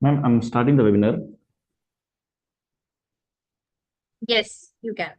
Ma'am, I'm starting the webinar. Yes, you can.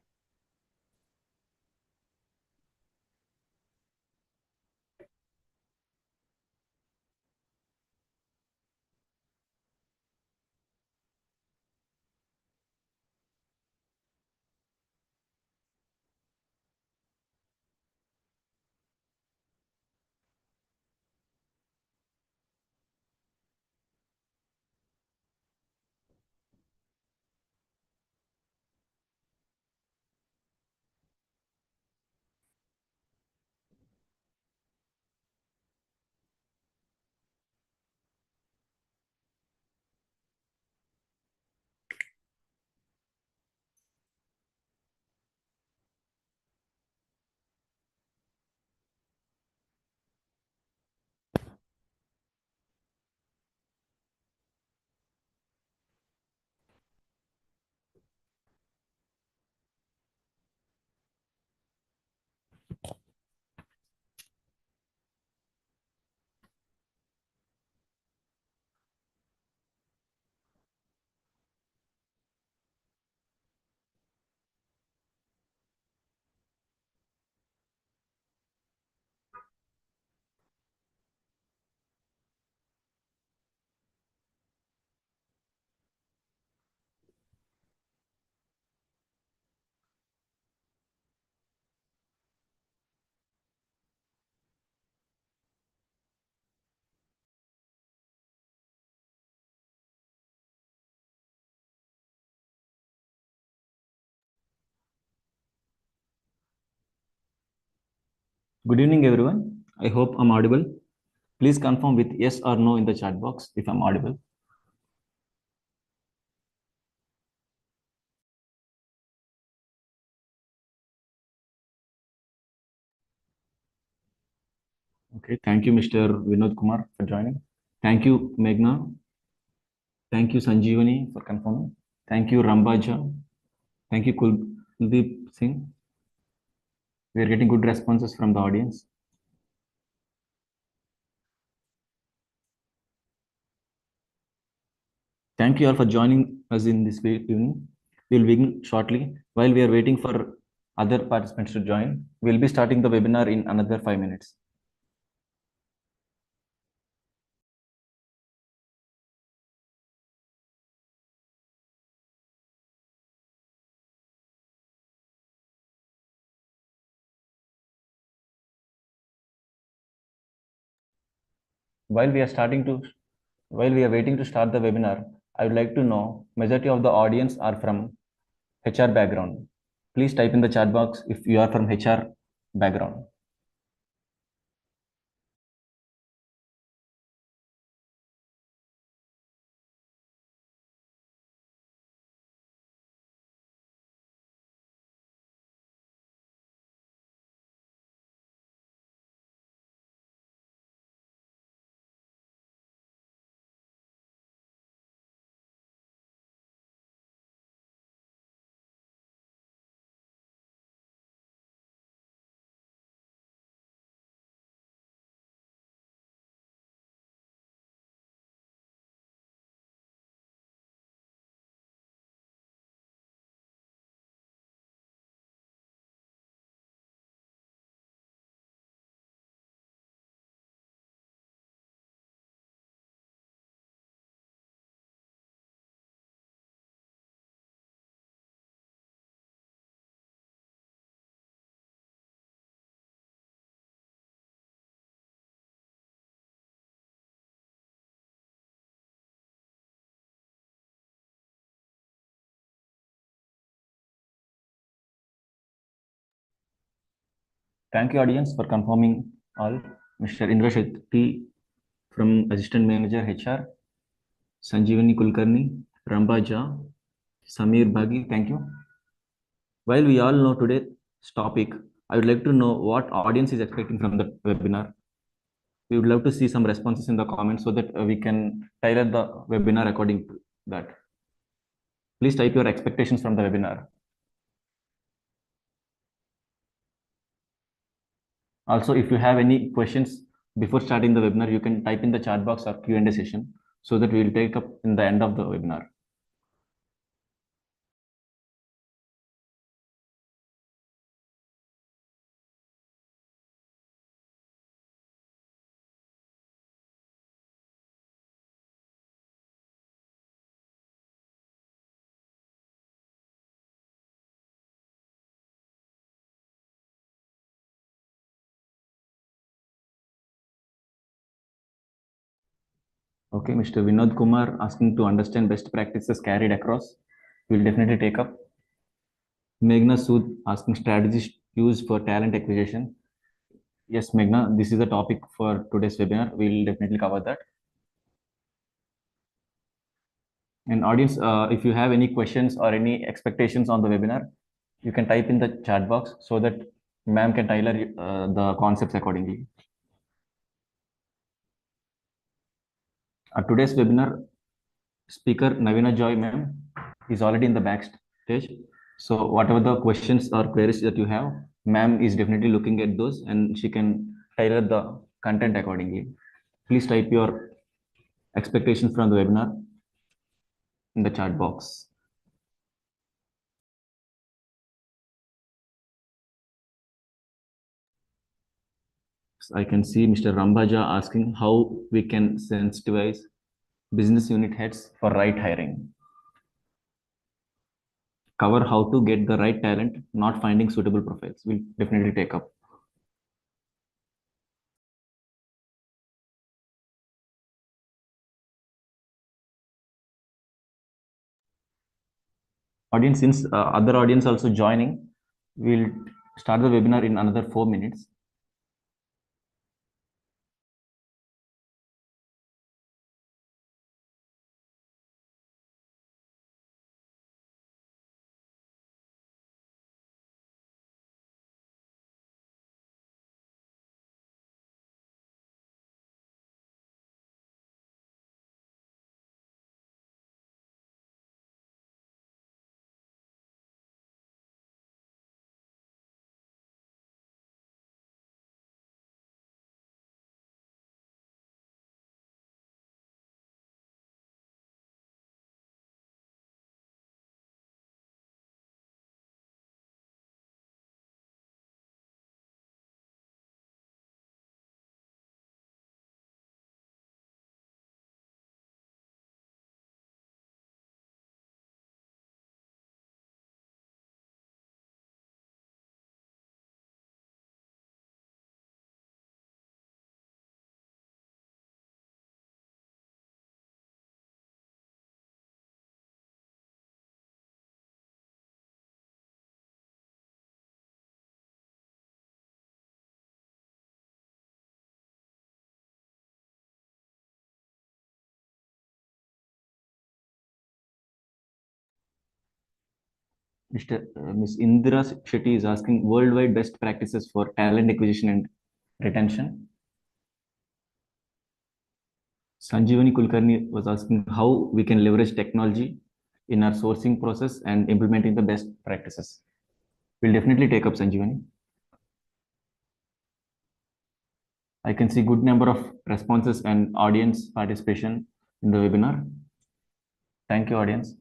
Good evening, everyone. I hope I'm audible. Please confirm with yes or no in the chat box if I'm audible. Okay. Thank you, Mr. Vinod Kumar, for joining. Thank you, Meghna. Thank you, Sanjeevani, for confirming. Thank you, Rambaja. Thank you, Kuldeep Singh. We are getting good responses from the audience. Thank you all for joining us in this evening. We will begin shortly. While we are waiting for other participants to join, we will be starting the webinar in another 5 minutes. While we are waiting to start the webinar, I would like to know majority of the audience are from HR background. Please type in the chat box if you are from HR background. Thank you, audience, for confirming all. Mr. Indra Shetty from Assistant Manager HR, Sanjeevani Kulkarni, Ramba Jha, Samir Bagi, thank you. While we all know today's topic, I would like to know what audience is expecting from the webinar. We would love to see some responses in the comments so that we can tailor the webinar according to that. Please type your expectations from the webinar. Also, if you have any questions before starting the webinar, you can type in the chat box or Q&A session so that we will take up in the end of the webinar. Okay, Mr. Vinod Kumar asking to understand best practices carried across. We'll definitely take up. Meghna Sood asking strategies used for talent acquisition. Yes, Meghna, this is the topic for today's webinar. We'll definitely cover that. And audience, if you have any questions or any expectations on the webinar, you can type in the chat box so that ma'am can tailor the concepts accordingly. Today's webinar speaker Navina Joy ma'am is already in the backstage. So whatever the questions or queries that you have, ma'am is definitely looking at those and she can tailor the content accordingly. Please type your expectations from the webinar in the chat box. I can see Mr. Rambaja asking how we can sensitize business unit heads for right hiring. Cover how to get the right talent, not finding suitable profiles. We'll definitely take up. Audience, since other audience also joining, we'll start the webinar in another 4 minutes. Ms. Indira Shetty is asking worldwide best practices for talent acquisition and retention. Sanjeevani Kulkarni was asking how we can leverage technology in our sourcing process and implementing the best practices. We'll definitely take up Sanjeevani. I can see good number of responses and audience participation in the webinar. Thank you, audience.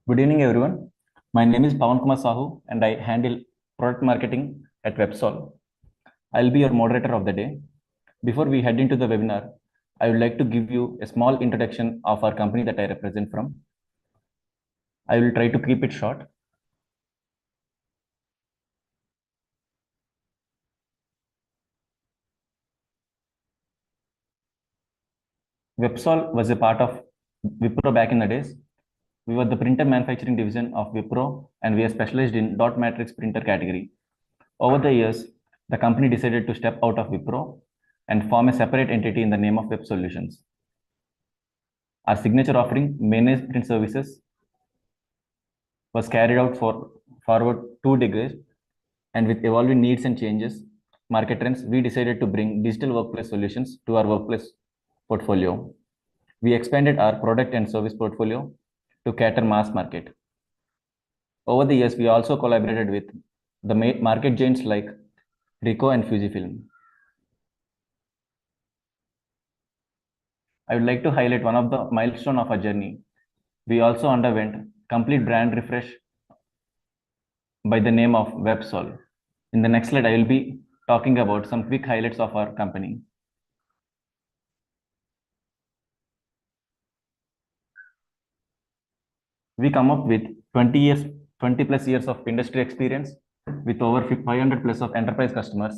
Good evening, everyone. My name is Pawan Kumar Sahu, and I handle product marketing at Websol. I'll be your moderator of the day. Before we head into the webinar, I would like to give you a small introduction of our company that I represent from. I will try to keep it short. Websol was a part of Wipro back in the days. We were the printer manufacturing division of Wipro, and we are specialized in dot matrix printer category. Over the years, the company decided to step out of Wipro and form a separate entity in the name of Web Solutions. Our signature offering, managed print services, was carried out for forward 2 decades, and with evolving needs and changes, market trends, we decided to bring digital workplace solutions to our workplace portfolio. We expanded our product and service portfolio to cater mass market. Over the years, we also collaborated with the market giants like Ricoh and Fujifilm. I would like to highlight one of the milestone of our journey. We also underwent complete brand refresh by the name of Websol. In the next slide, I will be talking about some quick highlights of our company. We come up with 20 plus years of industry experience with over 500 plus of enterprise customers.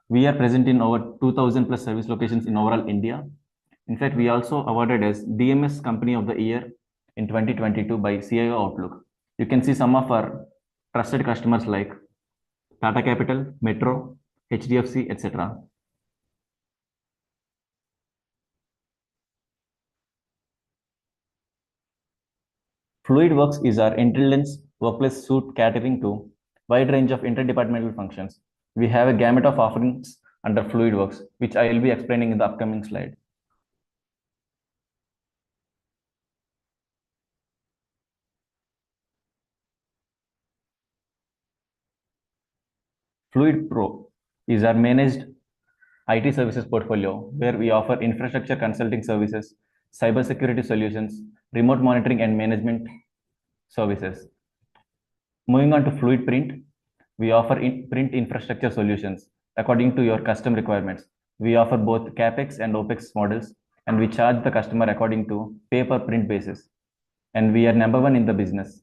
We are present in over 2000 plus service locations in overall India. In fact, we also awarded as DMS Company of the Year in 2022 by CIO Outlook. You can see some of our trusted customers like Tata Capital, Metro, HDFC, etc. FluidWorks is our intelligence workplace suite catering to wide range of interdepartmental functions. We have a gamut of offerings under FluidWorks, which I will be explaining in the upcoming slide. Fluid Pro is our managed IT services portfolio where we offer infrastructure consulting services, cybersecurity solutions, remote monitoring and management services. Moving on to Fluid Print, we offer print infrastructure solutions according to your custom requirements. We offer both CapEx and OpEx models, and we charge the customer according to pay per print basis. And we are number one in the business.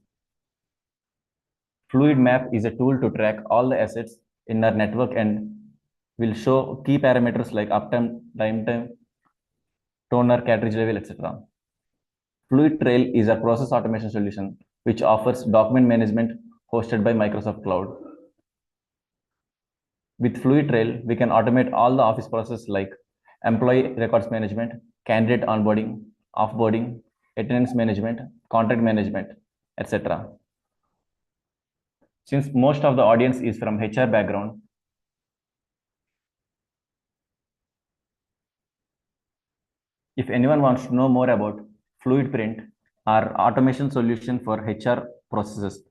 Fluid Map is a tool to track all the assets in our network and will show key parameters like uptime, time time, toner, cartridge level, etc. Fluid Trail is a process automation solution which offers document management hosted by Microsoft Cloud. With Fluid Trail, we can automate all the office processes like employee records management, candidate onboarding, offboarding, attendance management, contract management, etc. Since most of the audience is from HR background, if anyone wants to know more about Fluid Print, our automation solution for HR processes,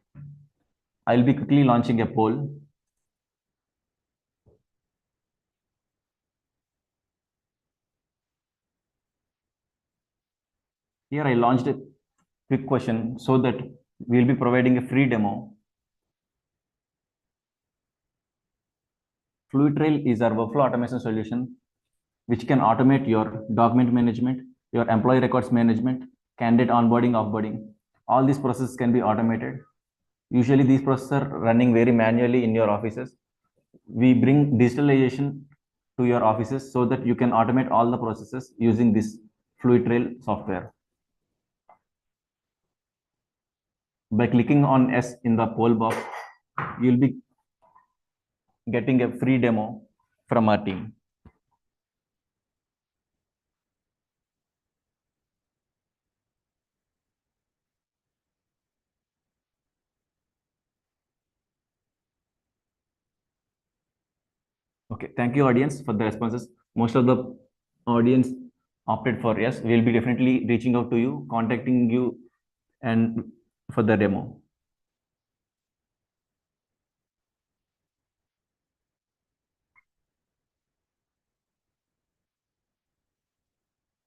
I'll be quickly launching a poll. Here I launched a quick question so that we'll be providing a free demo. Fluid Trail is our workflow automation solution which can automate your document management, your employee records management, candidate onboarding, offboarding. All these processes can be automated. Usually these processes are running very manually in your offices. We bring digitalization to your offices so that you can automate all the processes using this Fluid Trail software. By clicking on S in the poll box, you'll be getting a free demo from our team. Okay, thank you audience for the responses. Most of the audience opted for yes. We'll be definitely reaching out to you, contacting you and for the demo.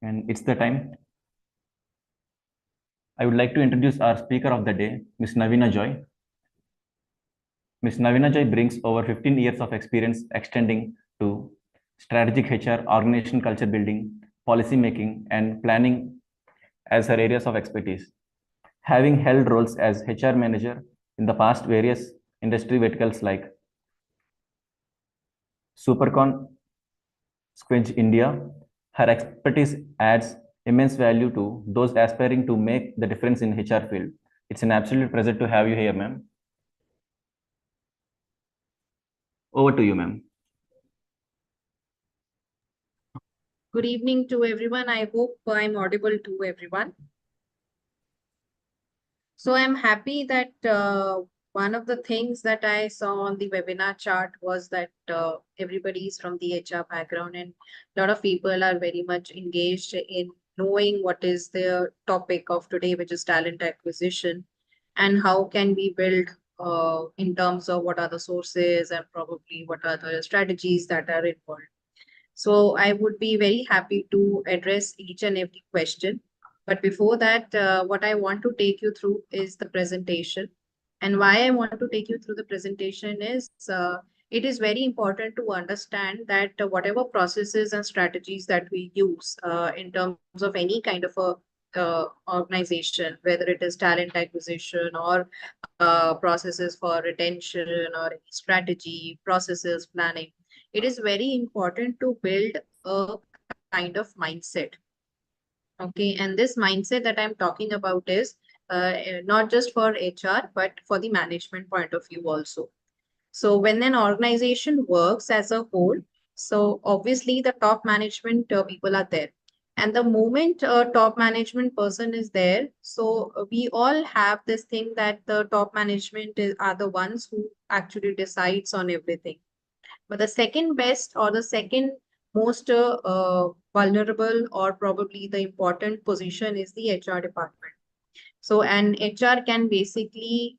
And it's the time. I would like to introduce our speaker of the day, Ms. Navina Joy. Ms. Navina Joy brings over 15 years of experience extending to strategic HR, organization culture building, policy making, and planning as her areas of expertise. Having held roles as HR manager in the past various industry verticals like Supercon, Squinch India, her expertise adds immense value to those aspiring to make the difference in HR field. It's an absolute pleasure to have you here, ma'am. Over to you, ma'am. Good evening to everyone. I hope I'm audible to everyone. So I'm happy that one of the things that I saw on the webinar chart was that everybody is from the HR background, and a lot of people are very much engaged in knowing what is the topic of today, which is talent acquisition, and how can we build in terms of what are the sources and probably what are the strategies that are involved. So I would be very happy to address each and every question. But before that, what I want to take you through is the presentation. And why I want to take you through the presentation is it is very important to understand that whatever processes and strategies that we use in terms of any kind of a organization, whether it is talent acquisition or processes for retention or any strategy, processes, planning, it is very important to build a kind of mindset. Okay, and this mindset that I'm talking about is not just for HR, but for the management point of view also. So when an organization works as a whole, so obviously the top management people are there. And the moment a top management person is there, so we all have this thing that the top management are the ones who actually decides on everything. But the second best or the second most vulnerable or probably the important position is the HR department. So an HR can basically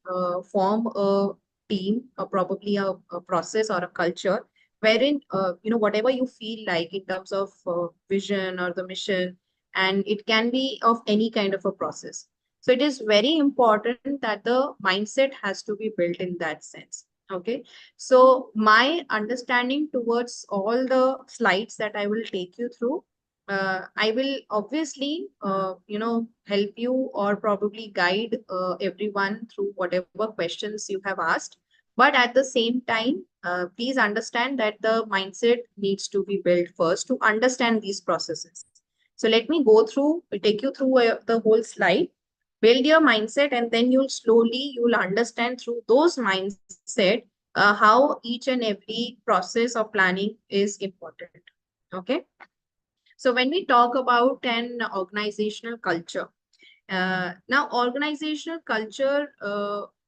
form a team or probably a process or a culture wherein whatever you feel like in terms of vision or the mission, and it can be of any kind of a process. So it is very important that the mindset has to be built in that sense. Okay, so my understanding towards all the slides that I will take you through, I will obviously, help you or probably guide everyone through whatever questions you have asked. But at the same time, please understand that the mindset needs to be built first to understand these processes. So let me take you through the whole slide, build your mindset, and then you'll understand through those mindset how each and every process of planning is important. Okay. So when we talk about an organizational culture, now organizational culture,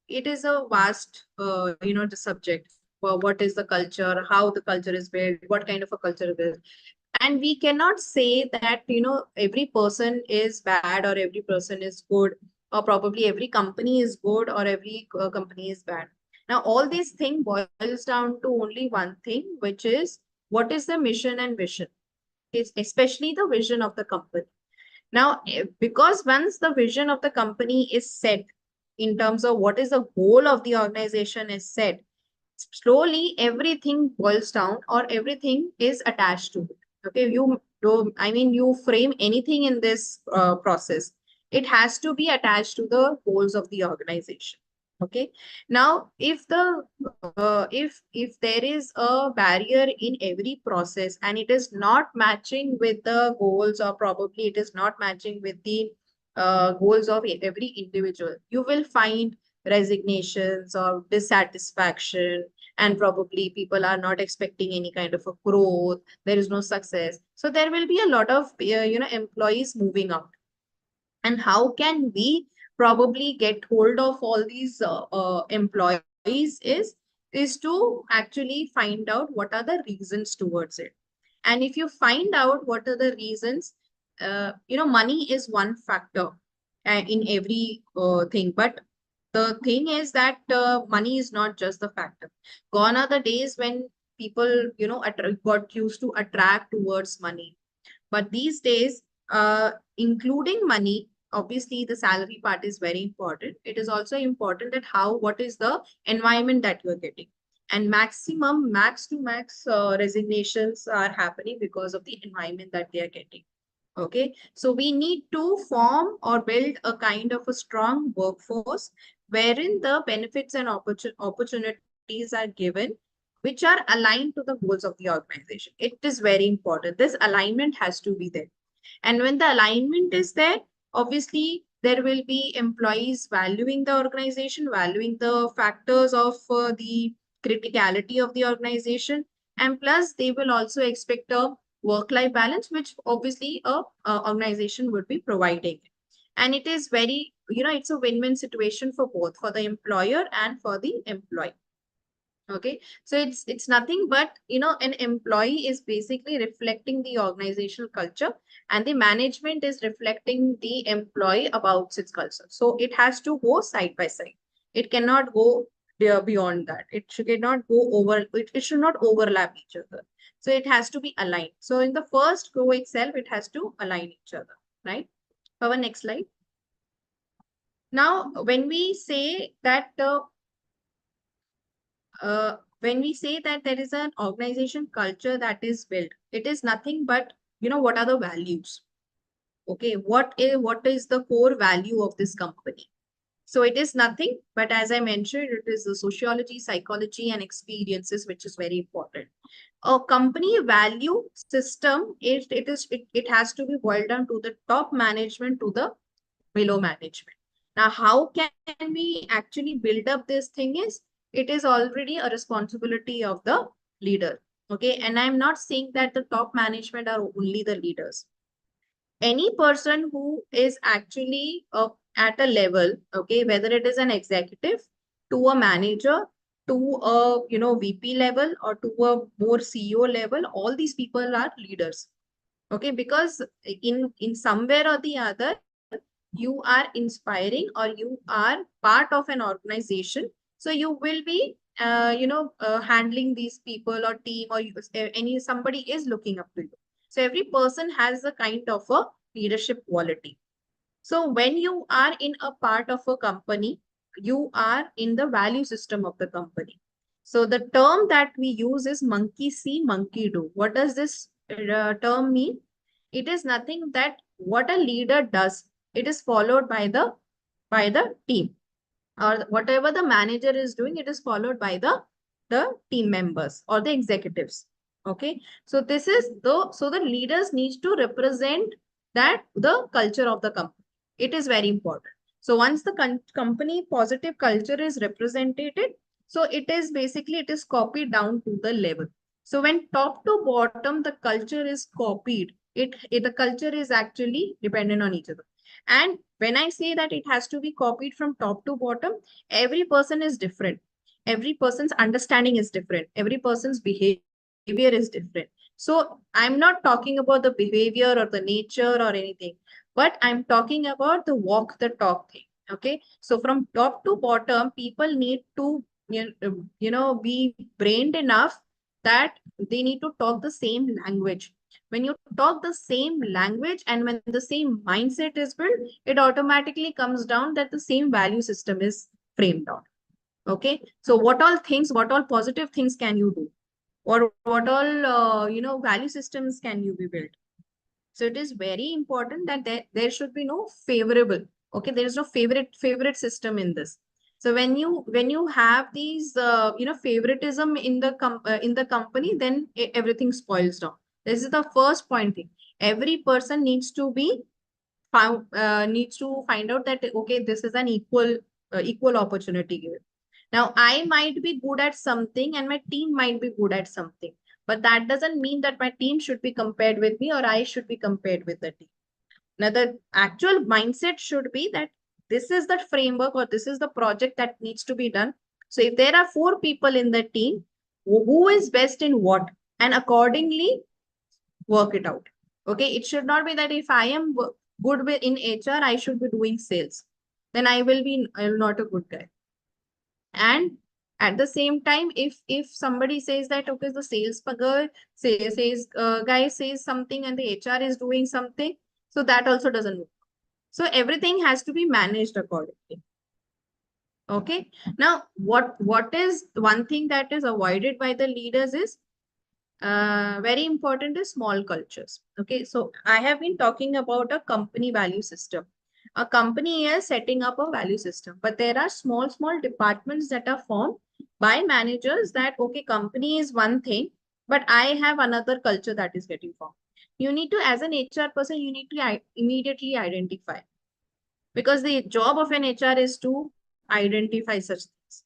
it is a vast, the subject. Well, what is the culture? How the culture is built? What kind of a culture it is? And we cannot say that every person is bad or every person is good, or probably every company is good or every company is bad. Now all these things boils down to only one thing, which is what is the mission and vision, is especially the vision of the company. Now, because once the vision of the company is set in terms of what is the goal of the organization is set, slowly everything boils down or everything is attached to it. Okay, you do, I mean, you frame anything in this process, it has to be attached to the goals of the organization. Okay, now if there is a barrier in every process and it is not matching with the goals, or probably it is not matching with the goals of every individual, you will find resignations or dissatisfaction, and probably people are not expecting any kind of a growth, there is no success, so there will be a lot of employees moving out. And how can we probably get hold of all these employees is to actually find out what are the reasons towards it. And if you find out what are the reasons, money is one factor in every thing. But the thing is that money is not just the factor. Gone are the days when people, got used to attract towards money. But these days, including money, obviously the salary part is very important. It is also important that what is the environment that you're getting. And max to max resignations are happening because of the environment that they are getting. Okay, so we need to form or build a kind of a strong workforce wherein the benefits and opportunities are given, which are aligned to the goals of the organization. It is very important. This alignment has to be there. And when the alignment is there, obviously there will be employees valuing the organization, valuing the factors of the criticality of the organization. And plus, they will also expect a work-life balance, which obviously a organization would be providing. And it is very, it's a win-win situation for both, for the employer and for the employee. Okay, so it's nothing but, an employee is basically reflecting the organizational culture, and the management is reflecting the employee about its culture. So it has to go side by side. It cannot go beyond that. Cannot go over, it should not overlap each other. So it has to be aligned. So in the first go itself, it has to align each other, right? Our next slide. Now, when we say that there is an organization culture that is built, it is nothing but, what are the values? Okay, what is the core value of this company? So it is nothing but, as I mentioned, it is the sociology, psychology, and experiences, which is very important. A company value system, it has to be boiled down to the top management to the below management. Now, how can we actually build up this thing is, it is already a responsibility of the leader. Okay, and I'm not saying that the top management are only the leaders. Any person who is actually at a level, okay, whether it is an executive to a manager to a VP level or to a more CEO level, all these people are leaders. Okay, because in somewhere or the other, you are inspiring or you are part of an organization. So you will be, handling these people or team, or somebody is looking up to you. So every person has a kind of a leadership quality. So when you are in a part of a company, you are in the value system of the company. So the term that we use is monkey see, monkey do. What does this term mean? It is nothing that what a leader does, it is followed by the team, or whatever the manager is doing, it is followed by the team members or the executives. Okay, so the leaders need to represent that the culture of the company. It is very important. So once the company positive culture is represented, so it is copied down to the level. So when top to bottom the culture is copied, the culture is actually dependent on each other. And when I say that it has to be copied from top to bottom, every person is different. Every person's understanding is different. Every person's behavior is different. So I'm not talking about the behavior or the nature or anything, but I'm talking about the walk the talk thing. Okay. So from top to bottom, people need to, be brained enough that they need to talk the same language. When you talk the same language and when the same mindset is built, it automatically comes down that the same value system is framed out. Okay. So what all positive things can you do? Or what all, value systems can you be built? So it is very important that there should be no favorable. Okay. There is no favorite system in this. So when you have these, favoritism in the company, then everything spoils down. This is the first point thing. Every person needs to be needs to find out that, okay, this is an equal opportunity given. Now, I might be good at something and my team might be good at something, but that doesn't mean that my team should be compared with me or I should be compared with the team. Now, the actual mindset should be that this is the framework or this is the project that needs to be done. So if there are 4 people in the team, who is best in what? And accordingly, work it out. Okay, it should not be that if I am good with in HR, I should be doing sales. Then I will not a good guy. And at the same time, if somebody says that, okay, the sales girl says guy says something and the HR is doing something, so that also doesn't work. So everything has to be managed accordingly. Okay. Now, what is one thing that is avoided by the leaders is very important is small cultures. Okay. So I have been talking about a company value system. A company is setting up a value system, but there are small departments that are formed by managers that, okay, company is one thing, but I have another culture that is getting formed. You need to, as an HR person, you need to immediately identify, because the job of an HR is to identify such things.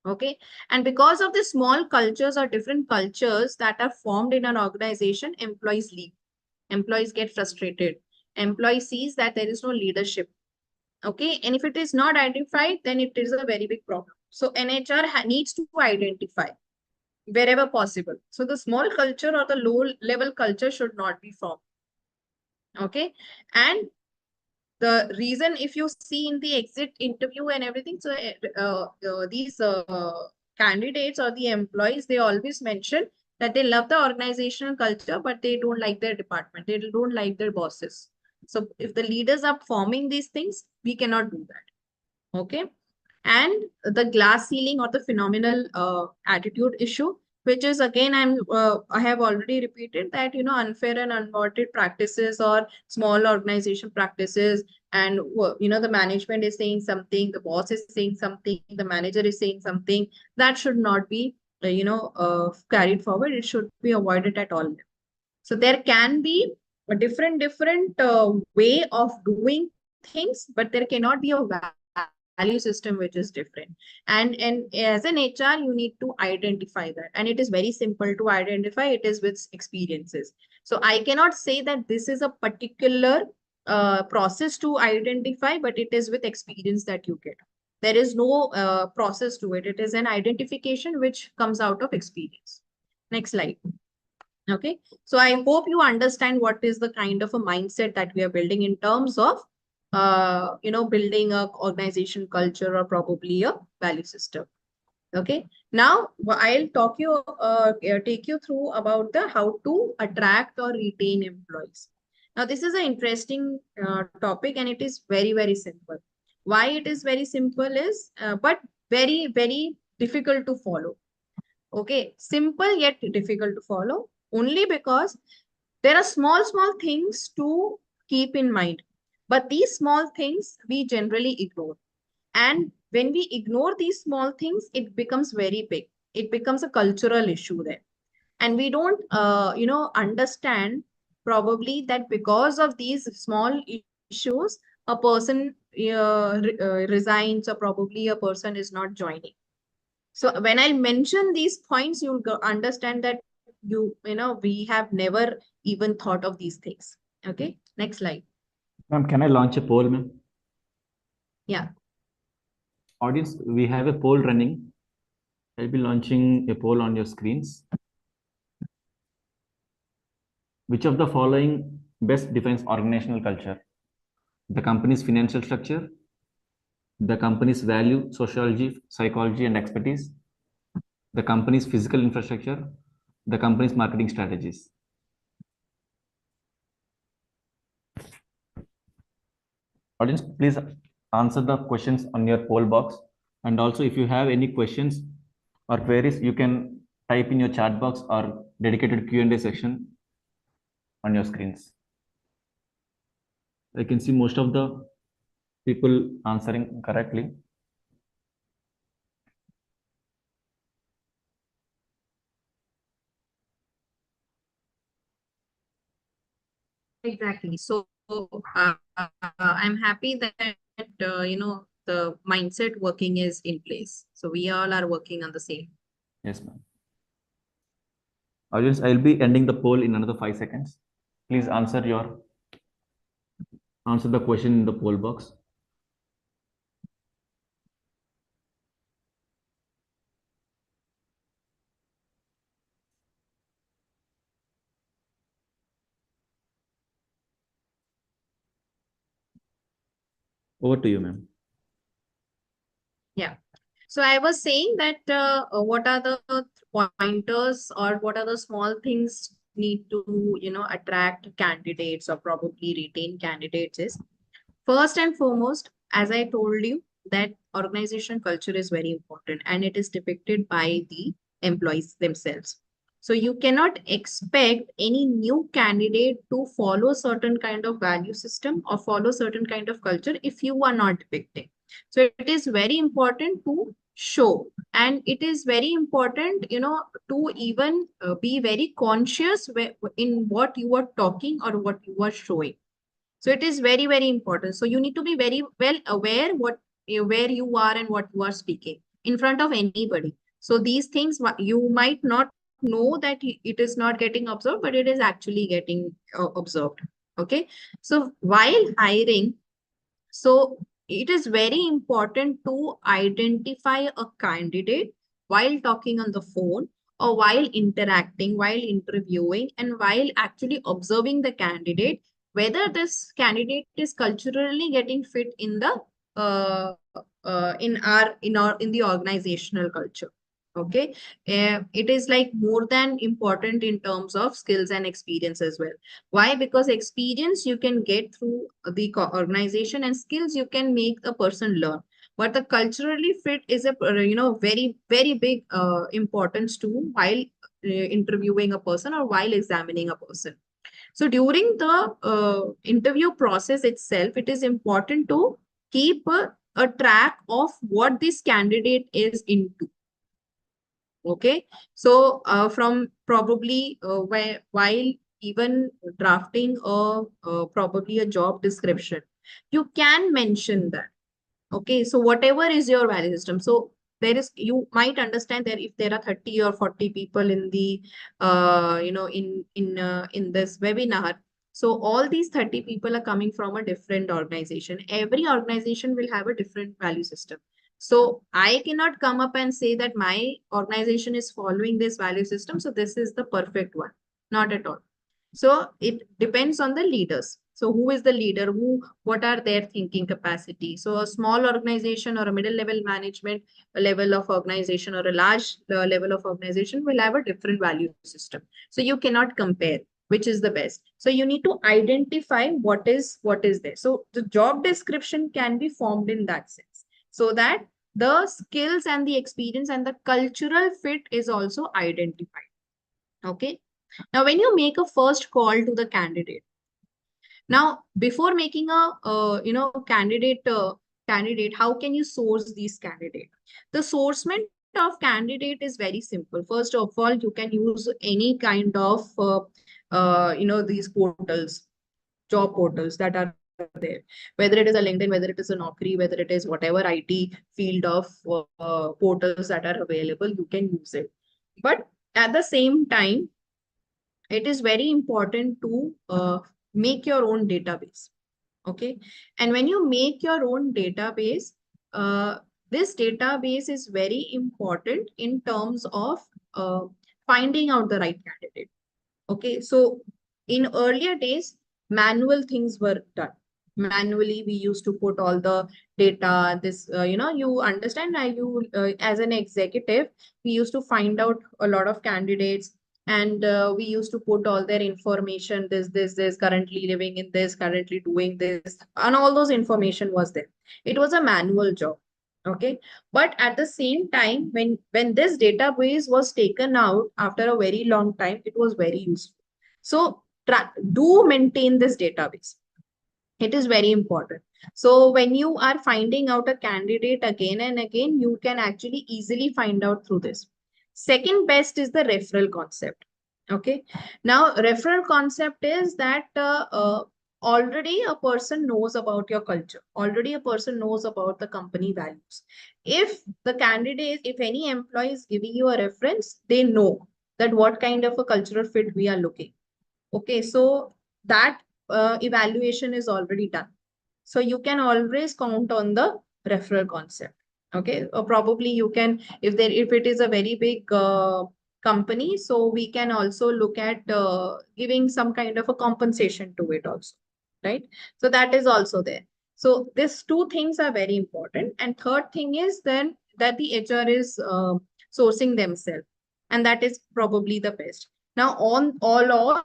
Okay. And because of the small cultures or different cultures that are formed in an organization, employees leave. Employees get frustrated. Employee sees that there is no leadership. Okay. And if it is not identified, then it is a very big problem. So NHR needs to identify wherever possible. So the small culture or the low level culture should not be formed. Okay. And the reason, if you see in the exit interview and everything, so these candidates or the employees, they always mention that they love the organizational culture, but they don't like their department, they don't like their bosses. So if the leaders are forming these things, we cannot do that. Okay. And the glass ceiling or the phenomenal attitude issue, which is again, I have already repeated that, unfair and unwanted practices or small organization practices, and the management is saying something, the boss is saying something, the manager is saying something, that should not be carried forward. It should be avoided at all. So there can be a different way of doing things, but there cannot be a value system which is different. And as an HR, you need to identify that. And it is very simple to identify. It is with experiences. So I cannot say that this is a particular process to identify, but it is with experience that you get. There is no process to it. It is an identification which comes out of experience. Next slide. Okay. So I hope you understand what is the kind of a mindset that we are building in terms of, building a organization culture or probably a value system. Okay. Now I'll take you through about the how to attract or retain employees. Now this is an interesting topic, and it is very simple. Why it is very simple is, but very difficult to follow. Okay, simple yet difficult to follow, only because there are small things to keep in mind. But these small things we generally ignore. And when we ignore these small things, it becomes very big. It becomes a cultural issue there. And we don't, understand probably that because of these small issues, a person resigns, or probably a person is not joining. So when I mention these points, you'll understand that we have never even thought of these things. Okay, next slide. Ma'am, can I launch a poll, ma'am? Yeah. Audience, we have a poll running. I'll be launching a poll on your screens. Which of the following best defines organizational culture? The company's financial structure, the company's value, sociology, psychology, and expertise, the company's physical infrastructure, the company's marketing strategies. Audience, please answer the questions on your poll box. And also, if you have any questions or queries, you can type in your chat box or dedicated Q&A section on your screens. I can see most of the people answering correctly. Exactly. So I'm happy that the mindset working is in place. So we all are working on the same. Yes, ma'am. Audience, I will be ending the poll in another 5 seconds. Please answer the question in the poll box. Over to you, ma'am. Yeah. So I was saying that what are the pointers, or what are the small things need to, attract candidates or probably retain candidates is, First and foremost, as I told you, that organization culture is very important and it is depicted by the employees themselves. So you cannot expect any new candidate to follow certain kind of value system or follow certain kind of culture if you are not depicting. So it is very important to show, and it is very important, to even be very conscious in what you are talking or what you are showing. So it is very, very important. So you need to be very well aware where you are and what you are speaking in front of anybody. So these things you might not know that it is not getting observed, but it is actually getting observed. Okay. So while hiring, so it is very important to identify a candidate while talking on the phone or while interacting, while interviewing, and while actually observing the candidate, whether this candidate is culturally getting fit in the in the organizational culture. Okay. It is like more than important in terms of skills and experience as well. Why? Because experience you can get through the organization, and skills you can make a person learn. But the culturally fit is a very, very big importance too while interviewing a person or while examining a person. So during the interview process itself, it is important to keep a track of what this candidate is into. Okay. So from probably while even drafting probably a job description, you can mention that. Okay, so whatever is your value system. So there is, you might understand that if there are 30 or 40 people in the in this webinar, so all these 30 people are coming from a different organization. Every organization will have a different value system. So I cannot come up and say that my organization is following this value system, so this is the perfect one. Not at all. So it depends on the leaders. So who is the leader? What are their thinking capacity? So a small organization or a middle level management level of organization or a large level of organization will have a different value system. So you cannot compare which is the best. So you need to identify what is there. So the job description can be formed in that sense, so that the skills and the experience and the cultural fit is also identified. Okay. Now, when you make a first call to the candidate, now before making a candidate, how can you source these candidate? The sourcement of candidate is very simple. First of all, you can use any kind of these portals, job portals that are there, whether it is a LinkedIn, whether it is a Naukri, whether it is whatever IT field of portals that are available, you can use it. But at the same time, it is very important to make your own database. Okay. And when you make your own database, this database is very important in terms of finding out the right candidate. Okay. So in earlier days, manual things were done. Manually, we used to put all the data. You understand, as an executive, we used to find out a lot of candidates, and we used to put all their information, this, currently living in this, currently doing this, and all those information was there. It was a manual job. Okay. But at the same time, when this database was taken out after a very long time, it was very useful. So do maintain this database. It is very important. So when you are finding out a candidate again and again, you can actually easily find out through this. Second best is the referral concept. Okay. Now, referral concept is that already a person knows about your culture. Already a person knows about the company values. If the candidate, if any employee is giving you a reference, they know that what kind of a cultural fit we are looking. Okay, so that evaluation is already done. So you can always count on the referral concept. Okay, or probably you can, if it is a very big company, so we can also look at giving some kind of a compensation to it also, right? So that is also there. So these two things are very important. And third thing is then that the HR is sourcing themselves, and that is probably the best. Now, on all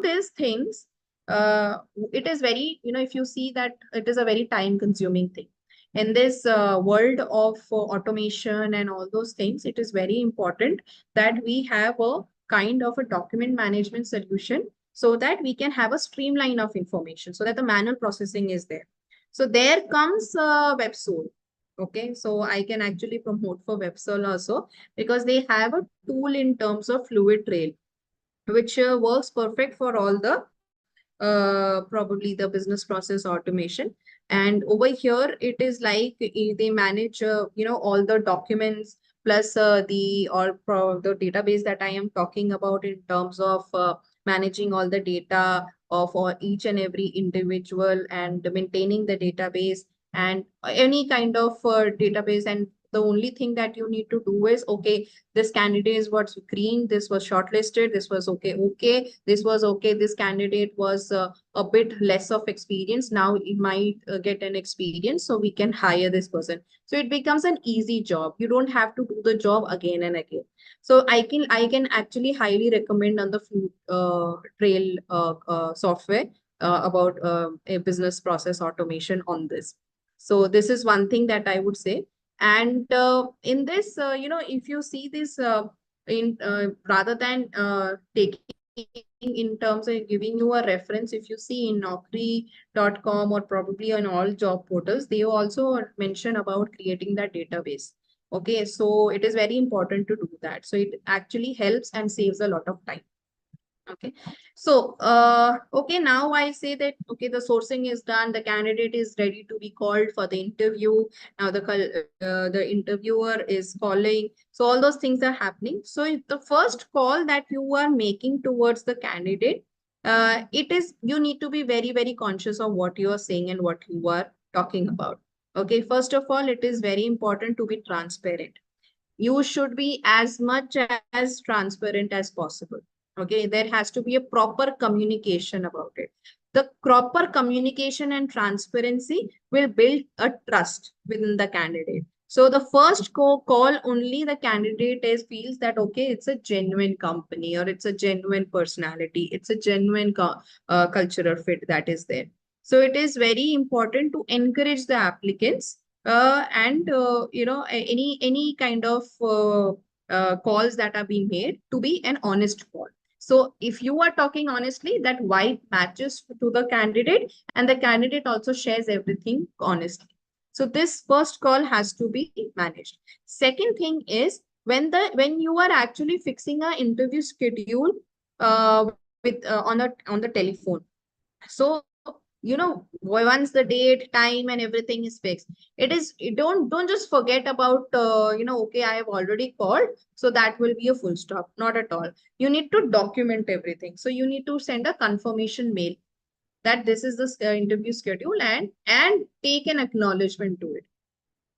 these things, it is very, if you see that it is a very time consuming thing. In this world of automation and all those things, it is very important that we have a kind of a document management solution so that we can have a streamline of information so that the manual processing is there. So there comes WebSoul. Okay, so I can actually promote for WebSoul also because they have a tool in terms of fluid trail, which works perfect for all the probably the business process automation. And over here, it is like they manage, all the documents plus the database that I am talking about in terms of managing all the data of each and every individual and maintaining the database and any kind of database. And the only thing that you need to do is, okay, this candidate is what's green, this was shortlisted, this was okay, this was okay, this candidate was a bit less of experience, now it might get an experience, so we can hire this person. So it becomes an easy job, you don't have to do the job again and again. So I can actually highly recommend on the Fluid Trail software about a business process automation on this. So this is one thing that I would say. And in this, if you see this, in rather than taking in terms of giving you a reference, if you see in Naukri.com or probably on all job portals, they also mention about creating that database. Okay, so it is very important to do that. So it actually helps and saves a lot of time. Okay, so okay, now I say that okay, the sourcing is done, the candidate is ready to be called for the interview. Now the interviewer is calling, so all those things are happening. So the first call that you are making towards the candidate, it is, you need to be very, very conscious of what you are saying and what you are talking about. Okay, first of all, it is very important to be transparent. You should be as much as transparent as possible. Okay, there has to be a proper communication about it. The proper communication and transparency will build a trust within the candidate. So the first call only the candidate is feels that okay, it's a genuine company or it's a genuine personality, it's a genuine cultural fit that is there. So it is very important to encourage the applicants and any kind of calls that are being made to be an honest call. So if you are talking honestly, that vibe matches to the candidate and the candidate also shares everything honestly. So this first call has to be managed. Second thing is, when you are actually fixing an interview schedule with on the telephone. So once the date, time, and everything is fixed, it is, don't just forget about okay, I have already called, so that will be a full stop. Not at all. You need to document everything. So you need to send a confirmation mail that this is the interview schedule, and take an acknowledgement to it.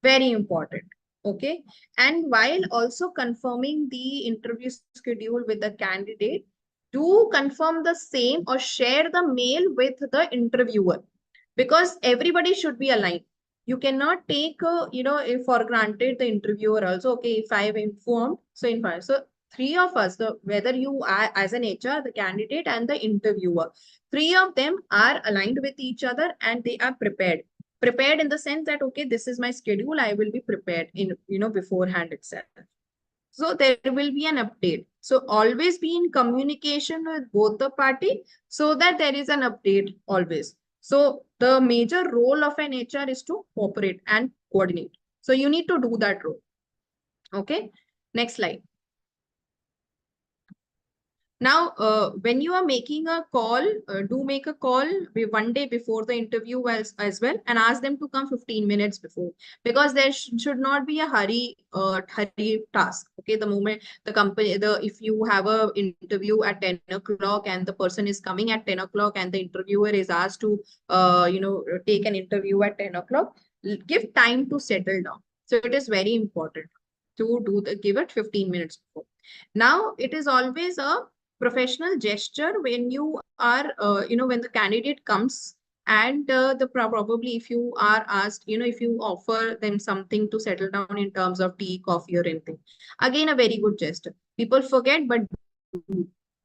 Very important. Okay. And while also confirming the interview schedule with the candidate, do confirm the same or share the mail with the interviewer, because everybody should be aligned. You cannot take, if for granted the interviewer also, okay, if I have informed, so informed. So three of us, whether you are as an HR, the candidate and the interviewer, three of them are aligned with each other and they are prepared in the sense that okay, this is my schedule, I will be prepared in beforehand itself. So there will be an update. So always be in communication with both the party so that there is an update always. So the major role of an HR is to cooperate and coordinate. So you need to do that role. Okay, next slide. Now, when you are making a call, do make a call one day before the interview as well, and ask them to come 15 minutes before, because there should not be a hurry task. Okay, the moment the company, if you have a interview at 10 o'clock and the person is coming at 10 o'clock and the interviewer is asked to, take an interview at 10 o'clock, give time to settle down. So it is very important to give it 15 minutes before. Now, it is always a professional gesture when you are, when the candidate comes and probably if you are asked, if you offer them something to settle down in terms of tea, coffee, or anything. Again, a very good gesture. People forget, but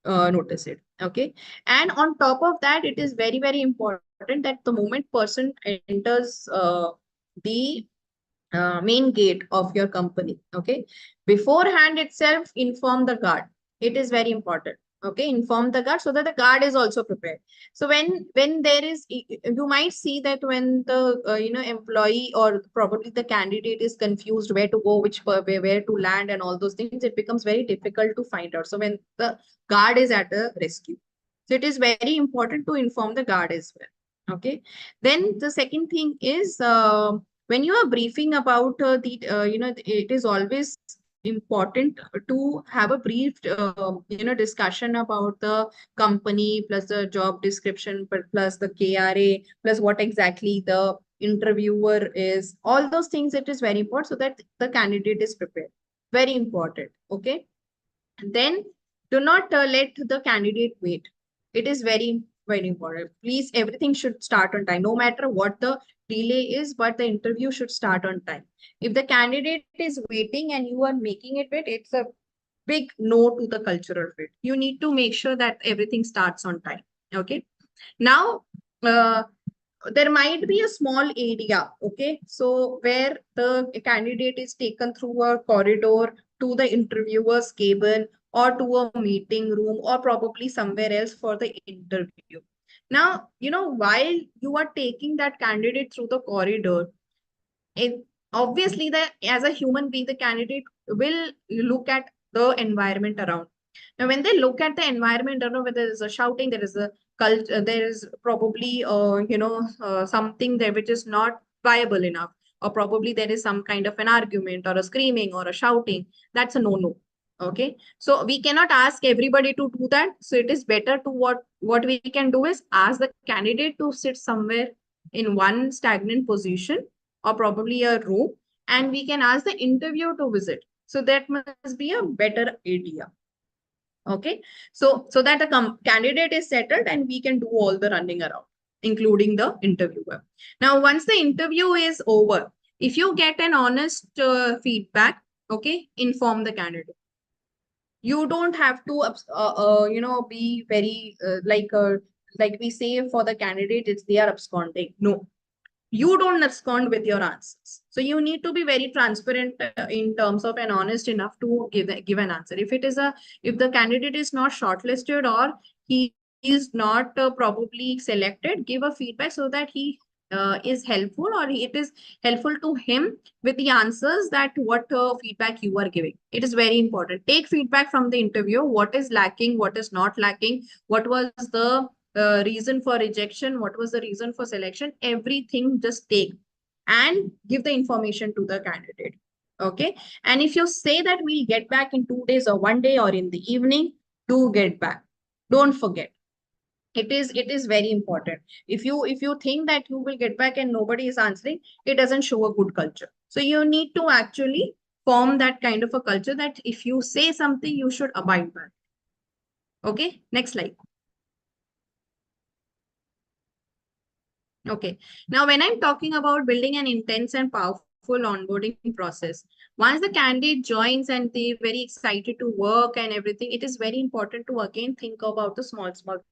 notice it. Okay. And on top of that, it is very, very important that the moment person enters the main gate of your company, okay, beforehand itself inform the guard. It is very important. Okay, inform the guard so that the guard is also prepared. So when there is, you might see that when the employee or probably the candidate is confused where to go, where to land and all those things, it becomes very difficult to find out. So when the guard is at a rescue, so it is very important to inform the guard as well. Okay. Then the second thing is, when you are briefing about it is always important to have a brief discussion about the company plus the job description plus the KRA plus what exactly the interviewer is, all those things. It is very important so that the candidate is prepared. Very important. Okay. Then do not let the candidate wait. It is very, very important. Please, everything should start on time, no matter what the delay is, but the interview should start on time. If the candidate is waiting and you are making it wait, it's a big no to the cultural fit. You need to make sure that everything starts on time. Okay. Now, there might be a small area, okay, so where the candidate is taken through a corridor to the interviewer's cabin or to a meeting room or probably somewhere else for the interview. Now, while you are taking that candidate through the corridor, it obviously, the as a human being, the candidate will look at the environment around. Now when they look at the environment, I don't know whether there is a shouting, there is a culture, there is probably something there which is not viable enough, or probably there is some kind of an argument or a screaming or a shouting. That's a no. Okay, so we cannot ask everybody to do that. So it is better to what we can do is ask the candidate to sit somewhere in one stagnant position or probably a room, and we can ask the interviewer to visit. So that must be a better idea. Okay, so that the candidate is settled and we can do all the running around, including the interviewer. Now, once the interview is over, if you get an honest feedback, okay, inform the candidate. You don't have to be very like we say for the candidate, it's they are absconding. No, you don't abscond with your answers. So you need to be very transparent in terms of and honest enough to give an answer. If the candidate is not shortlisted or he is not probably selected, give a feedback so that he is helpful, or it is helpful to him with the answers that what feedback you are giving. It is very important. Take feedback from the interview. What is lacking? What is not lacking? What was the reason for rejection? What was the reason for selection? Everything just take and give the information to the candidate. Okay. And if you say that we'll get back in 2 days or one day or in the evening, do get back. Don't forget. It is very important. If you think that you will get back and nobody is answering, it doesn't show a good culture. So you need to actually form that kind of a culture that if you say something, you should abide by. Okay. Next slide. Okay. Now, when I'm talking about building an intense and powerful onboarding process, once the candidate joins and they're very excited to work and everything, it is very important to again think about the small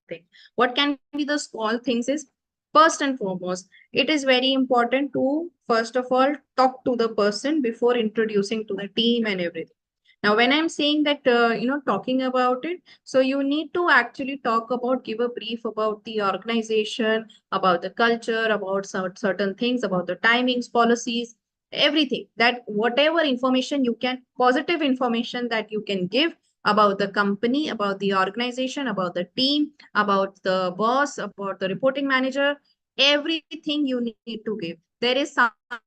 thing. What can be the small things is, first and foremost, it is very important to, first of all, talk to the person before introducing to the team and everything. Now, when I'm saying that, talking about it, so you need to actually talk about, give a brief about the organization, about the culture, about certain things, about the timings, policies, everything. That whatever information you can, positive information that you can give about the company, about the organization, about the team, about the boss, about the reporting manager, everything you need to give. There is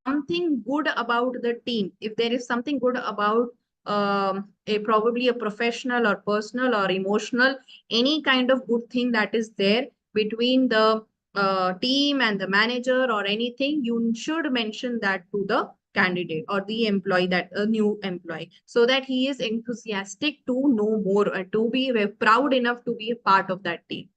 something good about the team. If there is something good about probably a professional or personal or emotional, any kind of good thing that is there between the team and the manager or anything, you should mention that to the candidate or the employee, that a new employee, so that he is enthusiastic to know more and to be proud enough to be a part of that team.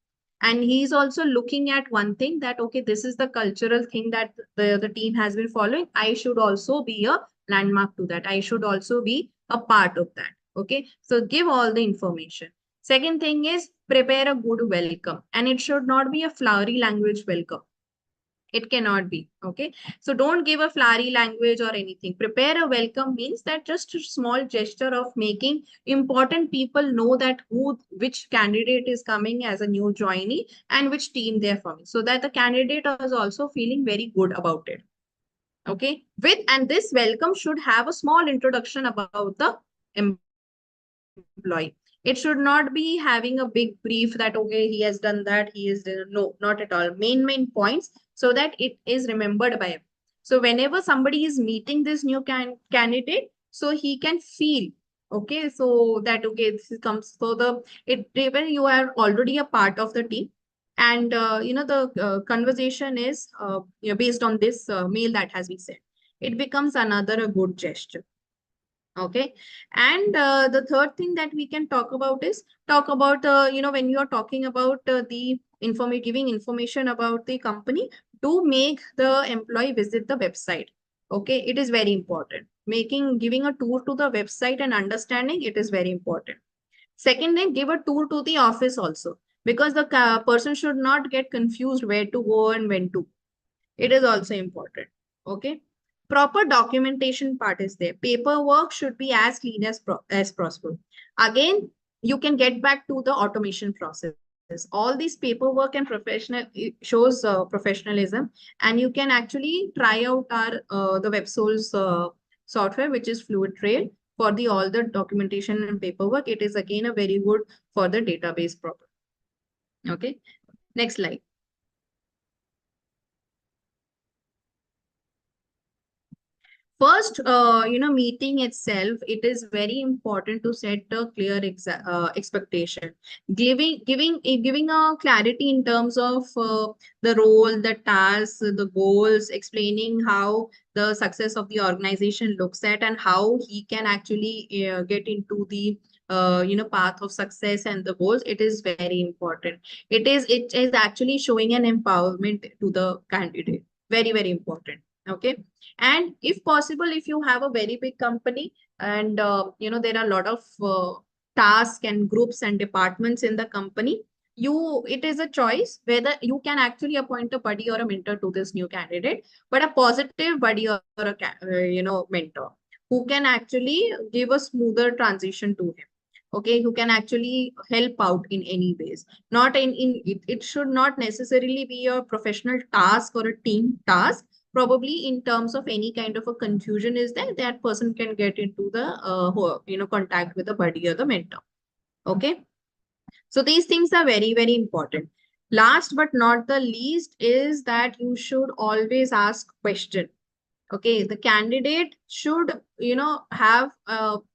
And he's also looking at one thing that, okay, this is the cultural thing that the team has been following. I should also be a landmark to that. I should also be a part of that. Okay. So give all the information. Second thing is prepare a good welcome, and it should not be a flowery language welcome. It cannot be. Okay. So don't give a flowery language or anything. Prepare a welcome means that just a small gesture of making important people know that which candidate is coming as a new joinee and which team they're from, so that the candidate is also feeling very good about it. Okay. And this welcome should have a small introduction about the employee. It should not be having a big brief that, okay, he has done that, he is, no, not at all. Main points so that it is remembered by him. So whenever somebody is meeting this new candidate, so he can feel, okay, so that, okay, this comes, so even you are already a part of the team, and the conversation is based on this mail that has been sent. It becomes another a good gesture. Okay. And the third thing that we can talk about is talk about, when you're talking about the giving information about the company, to make the employee visit the website. Okay. It is very important. Giving a tour to the website and understanding it is very important. Second thing, give a tour to the office also, because the person should not get confused where to go and when to. It is also important. Okay. Proper documentation part is there. Paperwork should be as clean as possible. Again, you can get back to the automation process. All these paperwork and it shows professionalism, and you can actually try out our the WebSource software, which is Fluid Trail, for the all the documentation and paperwork. It is again a very good for the database problem. Okay. Next slide. First, meeting itself, it is very important to set a clear expectation, giving a clarity in terms of the role, the tasks, the goals, explaining how the success of the organization looks at, and how he can actually get into the path of success and the goals. It is very important. It is actually showing an empowerment to the candidate. Very important. Okay. And if possible, if you have a very big company, and there are a lot of tasks and groups and departments in the company, it is a choice whether you can actually appoint a buddy or a mentor to this new candidate, but a positive buddy or a mentor who can actually give a smoother transition to him. Okay, who can actually help out in any ways. Not in it, it should not necessarily be a professional task or a team task. Probably in terms of any kind of a confusion is there, that person can get into the contact with the buddy or the mentor. Okay. So these things are very important. Last but not the least is that you should always ask question. Okay, the candidate should have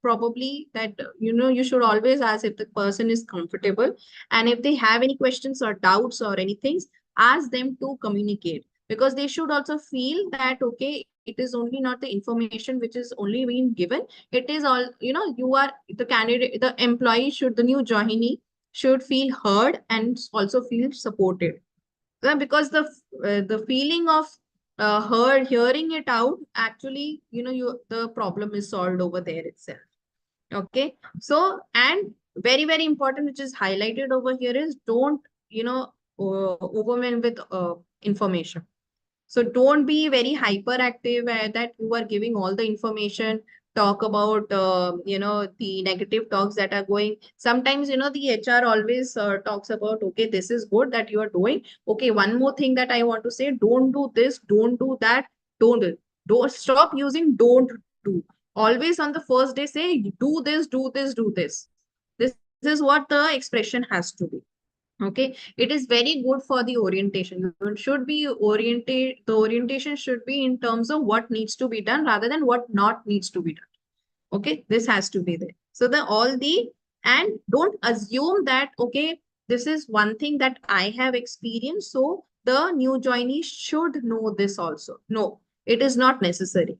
probably that you should always ask if the person is comfortable, and if they have any questions or doubts or anything, ask them to communicate, because they should also feel that, okay, it is only not the information which is only being given. It is all, you are the candidate, the employee should, the new joinee should feel heard and also feel supported. Because the feeling of hearing it out, actually, the problem is solved over there itself. Okay. So, and very important, which is highlighted over here, is don't overwhelm with information. So don't be very hyperactive that you are giving all the information. Talk about, the negative talks that are going. Sometimes, the HR always talks about, okay, this is good that you are doing. Okay, one more thing that I want to say, don't do this, don't do that, don't do. Don't stop using don't do. Always on the first day, say, do this, do this, do this. This is what the expression has to be. Okay, it is very good for the orientation. You should be oriented, the orientation should be in terms of what needs to be done rather than what not needs to be done. Okay, this has to be there. So and don't assume that, okay, this is one thing that I have experienced, so the new joinee should know this also. No, it is not necessary.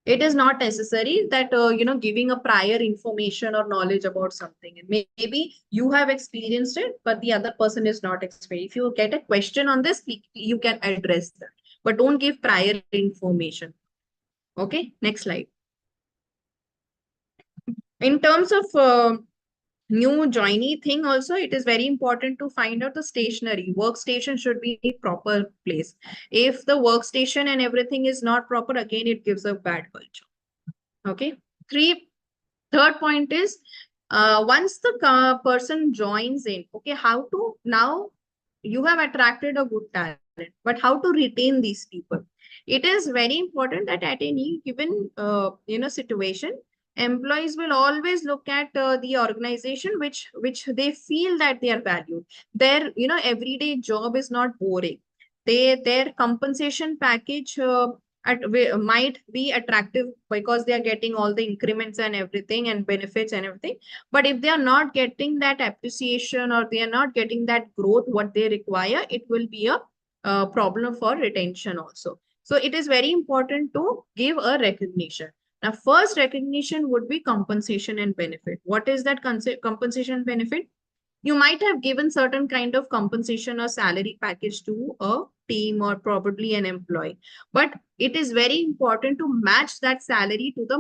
It is not necessary that giving a prior information or knowledge about something. And maybe you have experienced it, but the other person is not experienced. If you get a question on this, you can address that, but don't give prior information. Okay, next slide. In terms of new joinee thing also, it is very important to find out the stationery. Workstation should be a proper place. If the workstation and everything is not proper, again, it gives a bad culture. Okay. Third point is, once the person joins in, okay, how to now you have attracted a good talent, but how to retain these people? It is very important that at any given situation, employees will always look at the organization which they feel that they are valued. Their everyday job is not boring. Their compensation package might be attractive because they are getting all the increments and everything and benefits and everything. But if they are not getting that appreciation or they are not getting that growth what they require, it will be a problem for retention also. So it is very important to give a recognition. Now, first recognition would be compensation and benefit. What is that compensation benefit? You might have given certain kind of compensation or salary package to a team or probably an employee, but it is very important to match that salary to the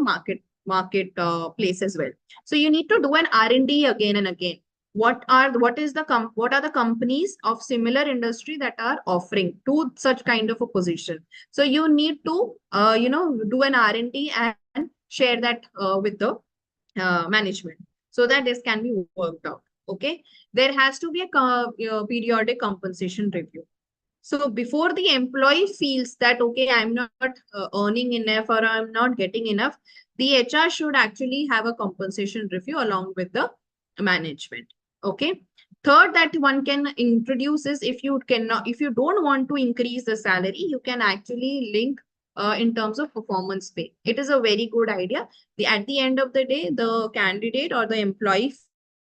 market place as well. So you need to do an R&D again and again. What are the companies of similar industry that are offering to such kind of a position? So you need to do an R&D and share that with the management, so that this can be worked out. Okay. There has to be a periodic compensation review. So before the employee feels that, okay, I'm not earning enough or I'm not getting enough, the HR should actually have a compensation review along with the management. Okay. Third, that one can introduce is, if you don't want to increase the salary, you can actually link in terms of performance pay. It is a very good idea. At the end of the day, the candidate or the employee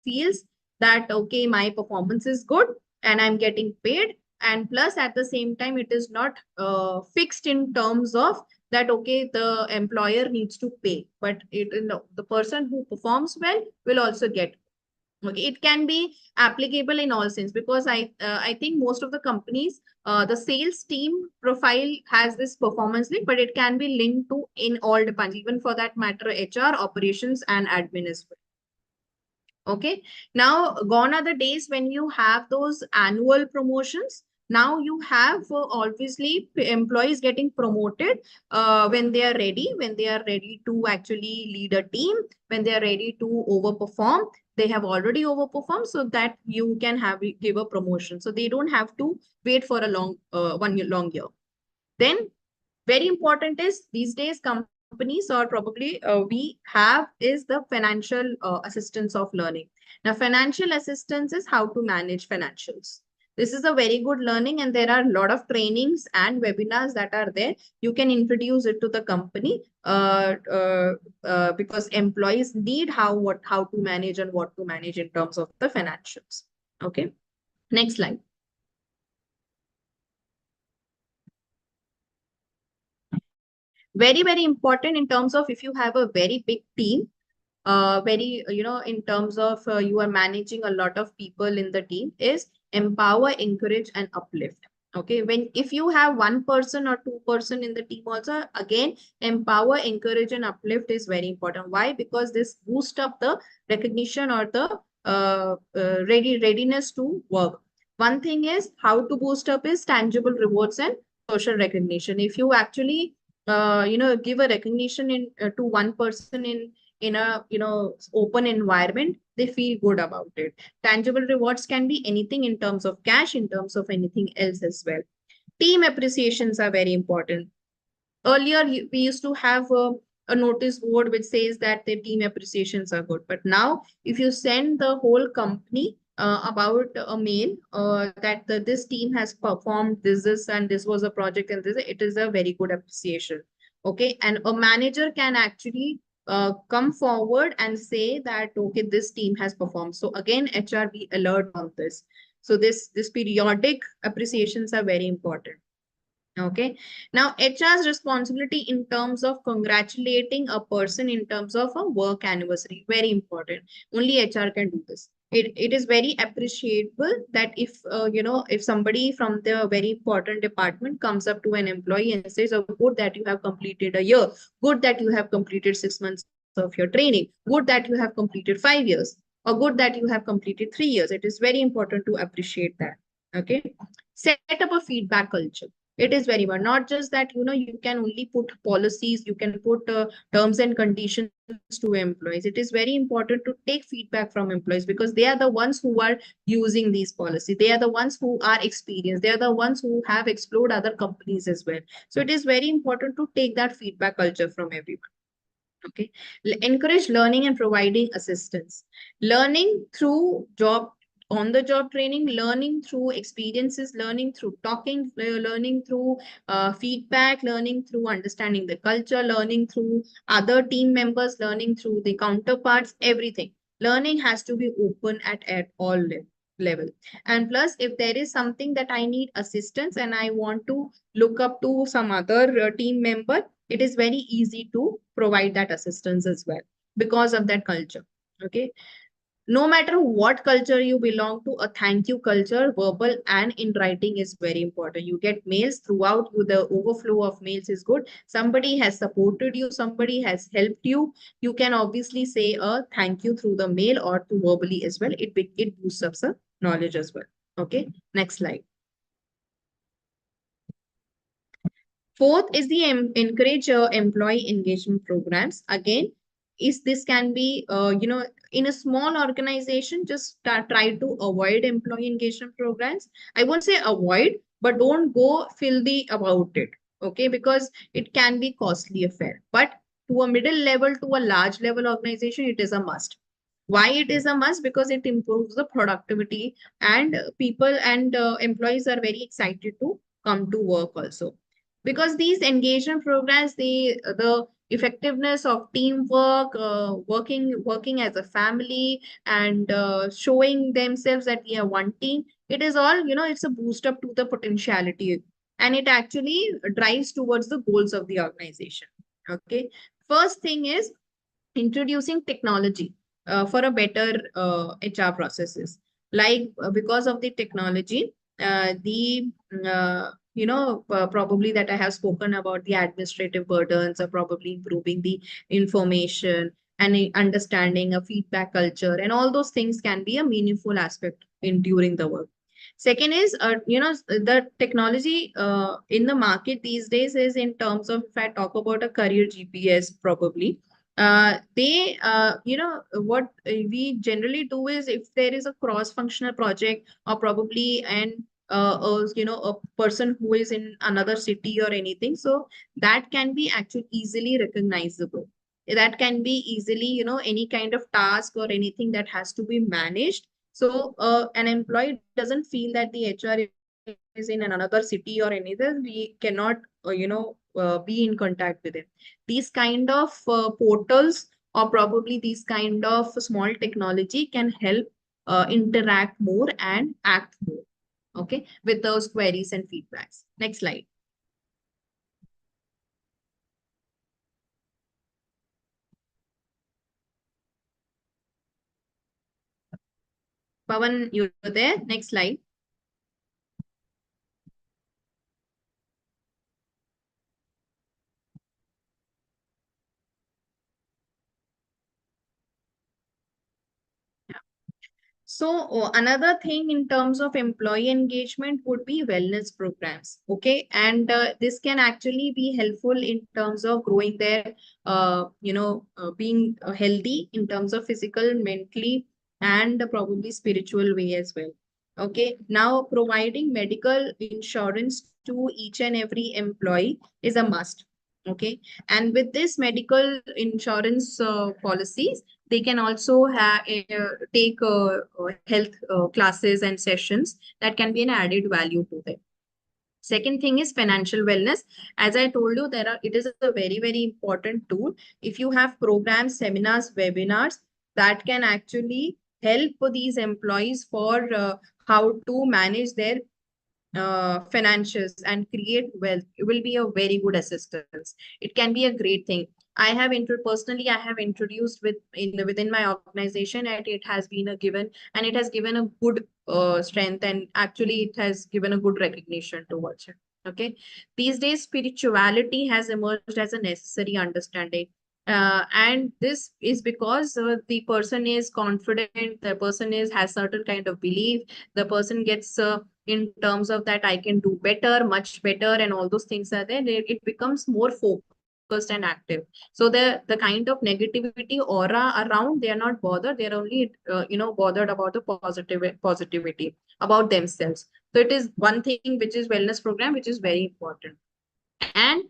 feels that, okay, my performance is good and I'm getting paid. And plus, at the same time, it is not fixed in terms of that, okay, the employer needs to pay, but the person who performs well will also get. Okay, it can be applicable in all sense, because I think most of the companies, the sales team profile has this performance link, but it can be linked to in all departments, even for that matter, HR, operations, and admin as well. Okay. Now, gone are the days when you have those annual promotions. Now you have obviously employees getting promoted when they are ready to actually lead a team, when they are ready to overperform. They have already overperformed, so that you can give a promotion. So they don't have to wait for a long long year. Then very important is, these days companies, or probably we have, is the financial assistance of learning. Now, financial assistance is how to manage financials. This is a very good learning, and there are a lot of trainings and webinars that are there. You can introduce it to the company because employees need how to manage and what to manage in terms of the financials. Okay. Next slide. Very, very important in terms of, if you have a very big team, in terms of you are managing a lot of people in the team, is empower, encourage, and uplift. Okay, if you have one person or two person in the team also, again, empower, encourage, and uplift is very important. Why? Because this boosts up the recognition or the readiness to work. One thing is, how to boost up is tangible rewards and social recognition. If you actually give a recognition to one person in a open environment, they feel good about it. Tangible rewards can be anything in terms of cash, in terms of anything else as well. Team appreciations are very important. Earlier we used to have a notice board which says that the team appreciations are good, but now if you send the whole company about a mail that this team has performed this and this was a project and this, it is a very good appreciation. Okay, and a manager can actually come forward and say that, okay, this team has performed. So again, HR be alert on this. So this periodic appreciations are very important. Okay. Now, HR's responsibility in terms of congratulating a person in terms of a work anniversary, very important. Only HR can do this. It is very appreciable that if somebody from the very important department comes up to an employee and says, oh, good that you have completed a year, good that you have completed 6 months of your training, good that you have completed 5 years. or good that you have completed 3 years. It is very important to appreciate that. Okay. Set up a feedback culture. It is very much not just that, you can only put policies, you can put terms and conditions to employees. It is very important to take feedback from employees because they are the ones who are using these policies. They are the ones who are experienced. They are the ones who have explored other companies as well. So it is very important to take that feedback culture from everyone. Okay. Encourage learning and providing assistance. Learning through job, on the job training, learning through experiences, learning through talking, learning through feedback, learning through understanding the culture, learning through other team members, learning through the counterparts, everything. Learning has to be open at all level. And plus, if there is something that I need assistance and I want to look up to some other team member, it is very easy to provide that assistance as well because of that culture. Okay. No matter what culture you belong to, a thank you culture, verbal and in writing, is very important. You get mails throughout you, the overflow of mails is good. Somebody has supported you, somebody has helped you. You can obviously say a thank you through the mail or to verbally as well. It boosts up the knowledge as well. Okay. Next slide. Fourth is the encourage employee engagement programs. Again, is this can be, in a small organization, just try to avoid employee engagement programs. I won't say avoid, but don't go filthy about it. Okay, because it can be costly affair. But to a middle level, to a large level organization, it is a must. Why it is a must? Because it improves the productivity, and people and employees are very excited to come to work also, because these engagement programs, the effectiveness of teamwork, working as a family, and showing themselves that we are one team, it is all, it's a boost up to the potentiality, and it actually drives towards the goals of the organization. Okay. First thing is introducing technology for a better HR processes. Like because of the technology, the probably that I have spoken about, the administrative burdens are probably improving the information and understanding a feedback culture, and all those things can be a meaningful aspect in during the work. Second is, the technology in the market these days is in terms of, if I talk about a career GPS, probably what we generally do is, if there is a cross-functional project, or probably a person who is in another city or anything, so that can be actually easily recognizable. That can be easily, any kind of task or anything that has to be managed. So an employee doesn't feel that the HR is in another city or anything. We cannot, be in contact with it. These kind of portals, or probably these kind of small technology, can help interact more and act more, okay, with those queries and feedbacks. Next slide. Pawan, you're there. Next slide. So another thing in terms of employee engagement would be wellness programs. Okay. And this can actually be helpful in terms of growing their, being healthy in terms of physical, mentally, and probably spiritual way as well. Okay. Now, providing medical insurance to each and every employee is a must. Okay. And with this medical insurance policies, they can also take health classes and sessions that can be an added value to them. Second thing is financial wellness. As I told you, it is a very, very important tool. If you have programs, seminars, webinars, that can actually help these employees for how to manage their financials and create wealth, it will be a very good assistance. It can be a great thing. Personally, I have introduced within my organization, and it has been a given, and it has given a good strength, and actually it has given a good recognition towards it. Okay. These days, spirituality has emerged as a necessary understanding. And this is because the person is confident, the person is has certain kind of belief, the person gets in terms of that I can do better, much better, and all those things are there. It becomes more focused and active. So the kind of negativity aura around, they are not bothered. They are only bothered about the positivity about themselves. So it is one thing which is wellness program, which is very important. And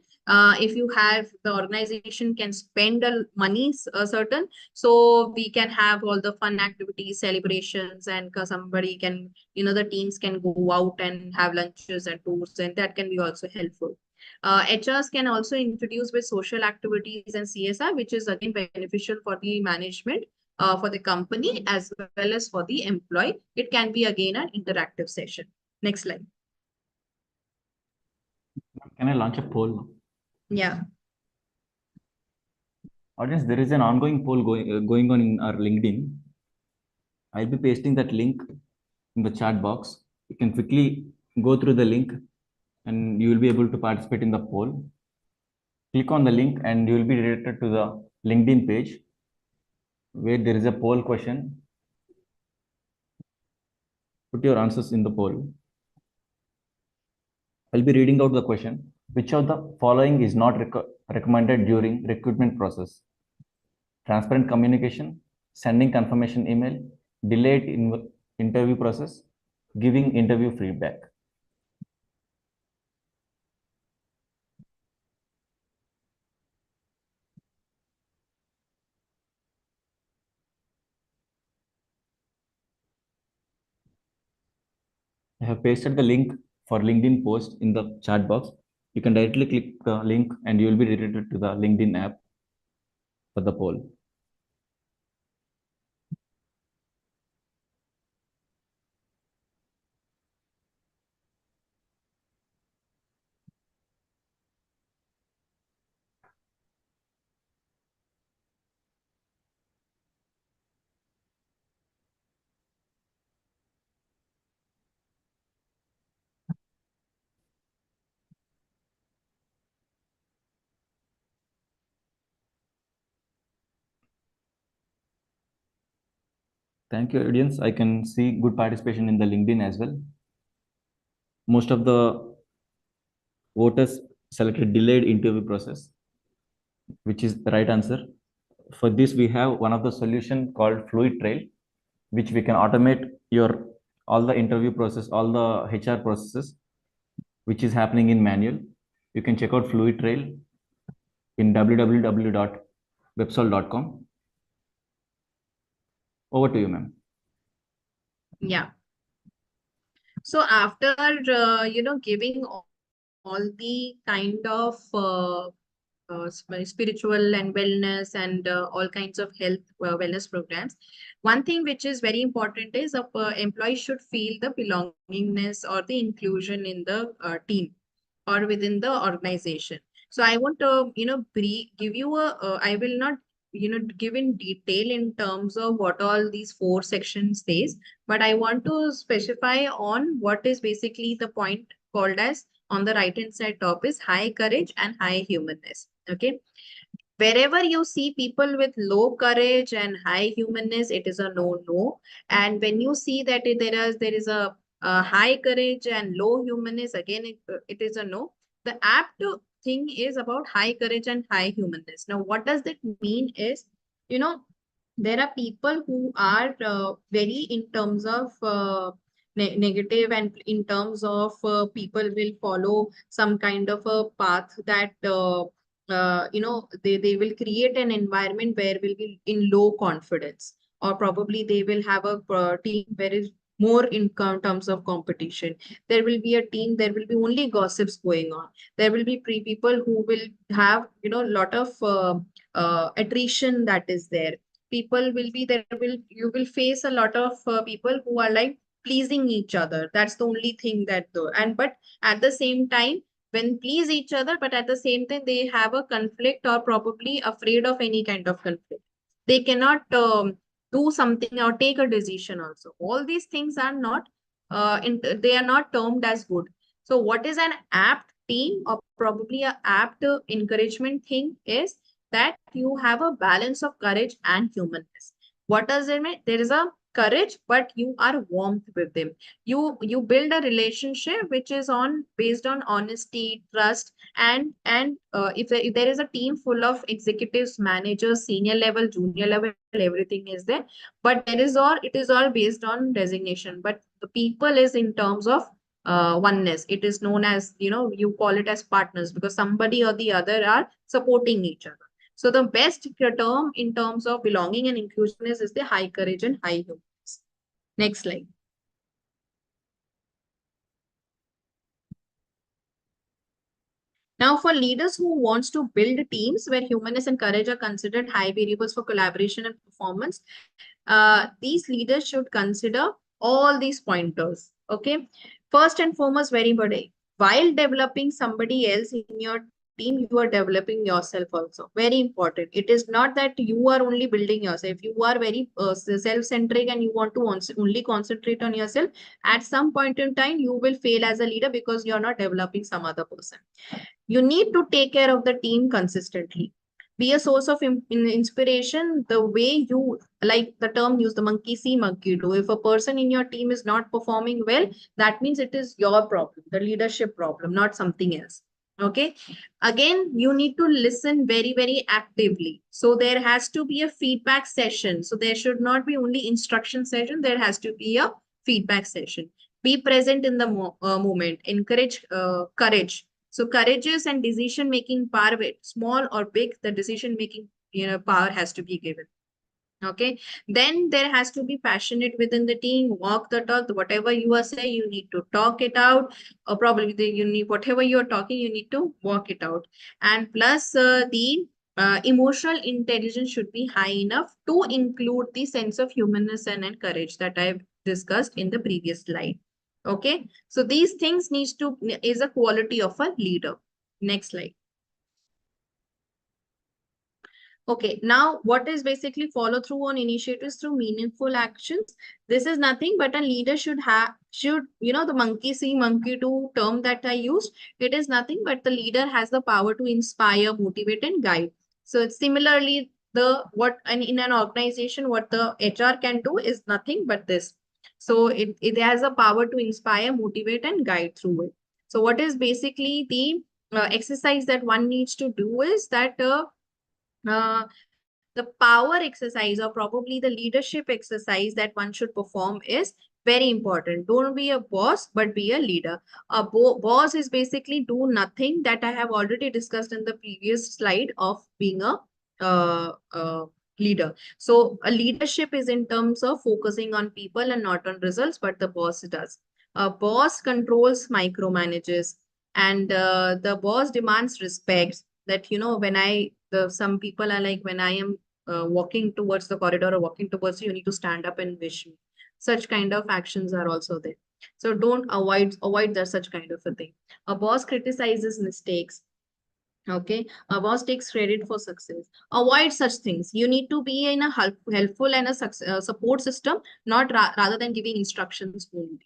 if you have, the organization can spend money certain, so we can have all the fun activities, celebrations, and somebody can, the teams can go out and have lunches and tours, and that can be also helpful. HRs can also introduce with social activities and CSR, which is again beneficial for the management, for the company, as well as for the employee. It can be again an interactive session. Next slide. Can I launch a poll? Yeah. Audience, there is an ongoing poll going on in our LinkedIn. I'll be pasting that link in the chat box. You can quickly go through the link and you will be able to participate in the poll. Click on the link and you will be directed to the LinkedIn page where there is a poll question. Put your answers in the poll. I'll be reading out the question. Which of the following is not recommended during recruitment process? Transparent communication, sending confirmation email, delayed interview process, giving interview feedback. I have pasted the link for LinkedIn post in the chat box. You can directly click the link and you will be redirected to the LinkedIn app for the poll. Thank you, audience. I can see good participation in the LinkedIn as well. Most of the voters selected delayed interview process, which is the right answer. For this, we have one of the solution called Fluid Trail, which we can automate your all the interview process, all the HR processes, which is happening in manual. You can check out Fluid Trail in www.websol.com. Over to you, ma'am. Yeah. So after giving all the kind of spiritual and wellness and all kinds of health wellness programs, one thing which is very important is a employee should feel the belongingness or the inclusion in the team or within the organization. So I want to, give you I will not, give in detail in terms of what all these four sections says, but I want to specify on what is basically the point called as, on the right hand side top, is high courage and high humanness. Okay. Wherever you see people with low courage and high humanness, it is a no. And when you see that there is a high courage and low humanness, again it is a no. The apt thing is about high courage and high humanness. Now what does that mean is, you know there are people who are very in terms of negative, and in terms of people will follow some kind of a path that they will create an environment where will be in low confidence, or probably they will have a team where is more in terms of competition. There will be a team, there will be only gossips going on. There will be people who will have lot of attrition that is there. People will be there, will you will face a lot of people who are like pleasing each other. That's the only thing that though. And but at the same time, when please each other, but at the same time they have a conflict, or probably afraid of any kind of conflict. They cannot do something or take a decision also. All these things are not they are not termed as good. So what is an apt team, or probably a apt encouragement thing is, that you have a balance of courage and humanness. What does it mean? There is a courage, but you are warmth with them. You build a relationship which is on based on honesty, trust, and if there is a team full of executives, managers, senior level, junior level, everything is there. But it is all based on designation. But the people is in terms of oneness. It is known as, you call it as partners because somebody or the other are supporting each other. So the best term in terms of belonging and inclusiveness is the high courage and high humanness. Next slide. Now, for leaders who wants to build teams where humanness and courage are considered high variables for collaboration and performance, these leaders should consider all these pointers. Okay. First and foremost, very important. While developing somebody else in your team, you are developing yourself also. Very important. It is not that you are only building yourself. You are very self-centric and you want to only concentrate on yourself. At some point in time, you will fail as a leader because you're not developing some other person. You need to take care of the team consistently. Be a source of inspiration the way you like the term use the monkey see, monkey do. If a person in your team is not performing well, that means it is your problem, the leadership problem, not something else. Okay. Again, you need to listen very, very actively. So there has to be a feedback session. So there should not be only instruction session. There has to be a feedback session. Be present in the moment. Encourage courage. So courageous and decision-making power, small or big, the decision-making power has to be given. Okay. Then there has to be passionate within the team, walk the talk, whatever you are saying, you need to talk it out, or probably you need, whatever you're talking, you need to walk it out. And plus the emotional intelligence should be high enough to include the sense of humanness and courage that I've discussed in the previous slide. Okay. So these things is a quality of a leader. Next slide. Okay, now what is basically follow through on initiatives through meaningful actions? This is nothing but a leader should, the monkey see, monkey do term that I used. It is nothing but the leader has the power to inspire, motivate, and guide. So it's similarly and in an organization, what the HR can do is nothing but this. So it has a power to inspire, motivate, and guide through it. So what is basically the exercise that one needs to do is that uh, the power exercise or probably the leadership exercise that one should perform is very important. Don't be a boss, but be a leader. A boss is basically do nothing that I have already discussed in the previous slide of being a leader. So a leadership is in terms of focusing on people and not on results, but the boss does. A boss controls, micromanages, and the boss demands respect. That, when some people are like, when I am walking towards the corridor or walking towards you, you need to stand up and wish me. Such kind of actions are also there. So don't avoid that such kind of a thing. A boss criticizes mistakes. Okay, a boss takes credit for success. Avoid such things. You need to be in a helpful and a support system, not rather than giving instructions only.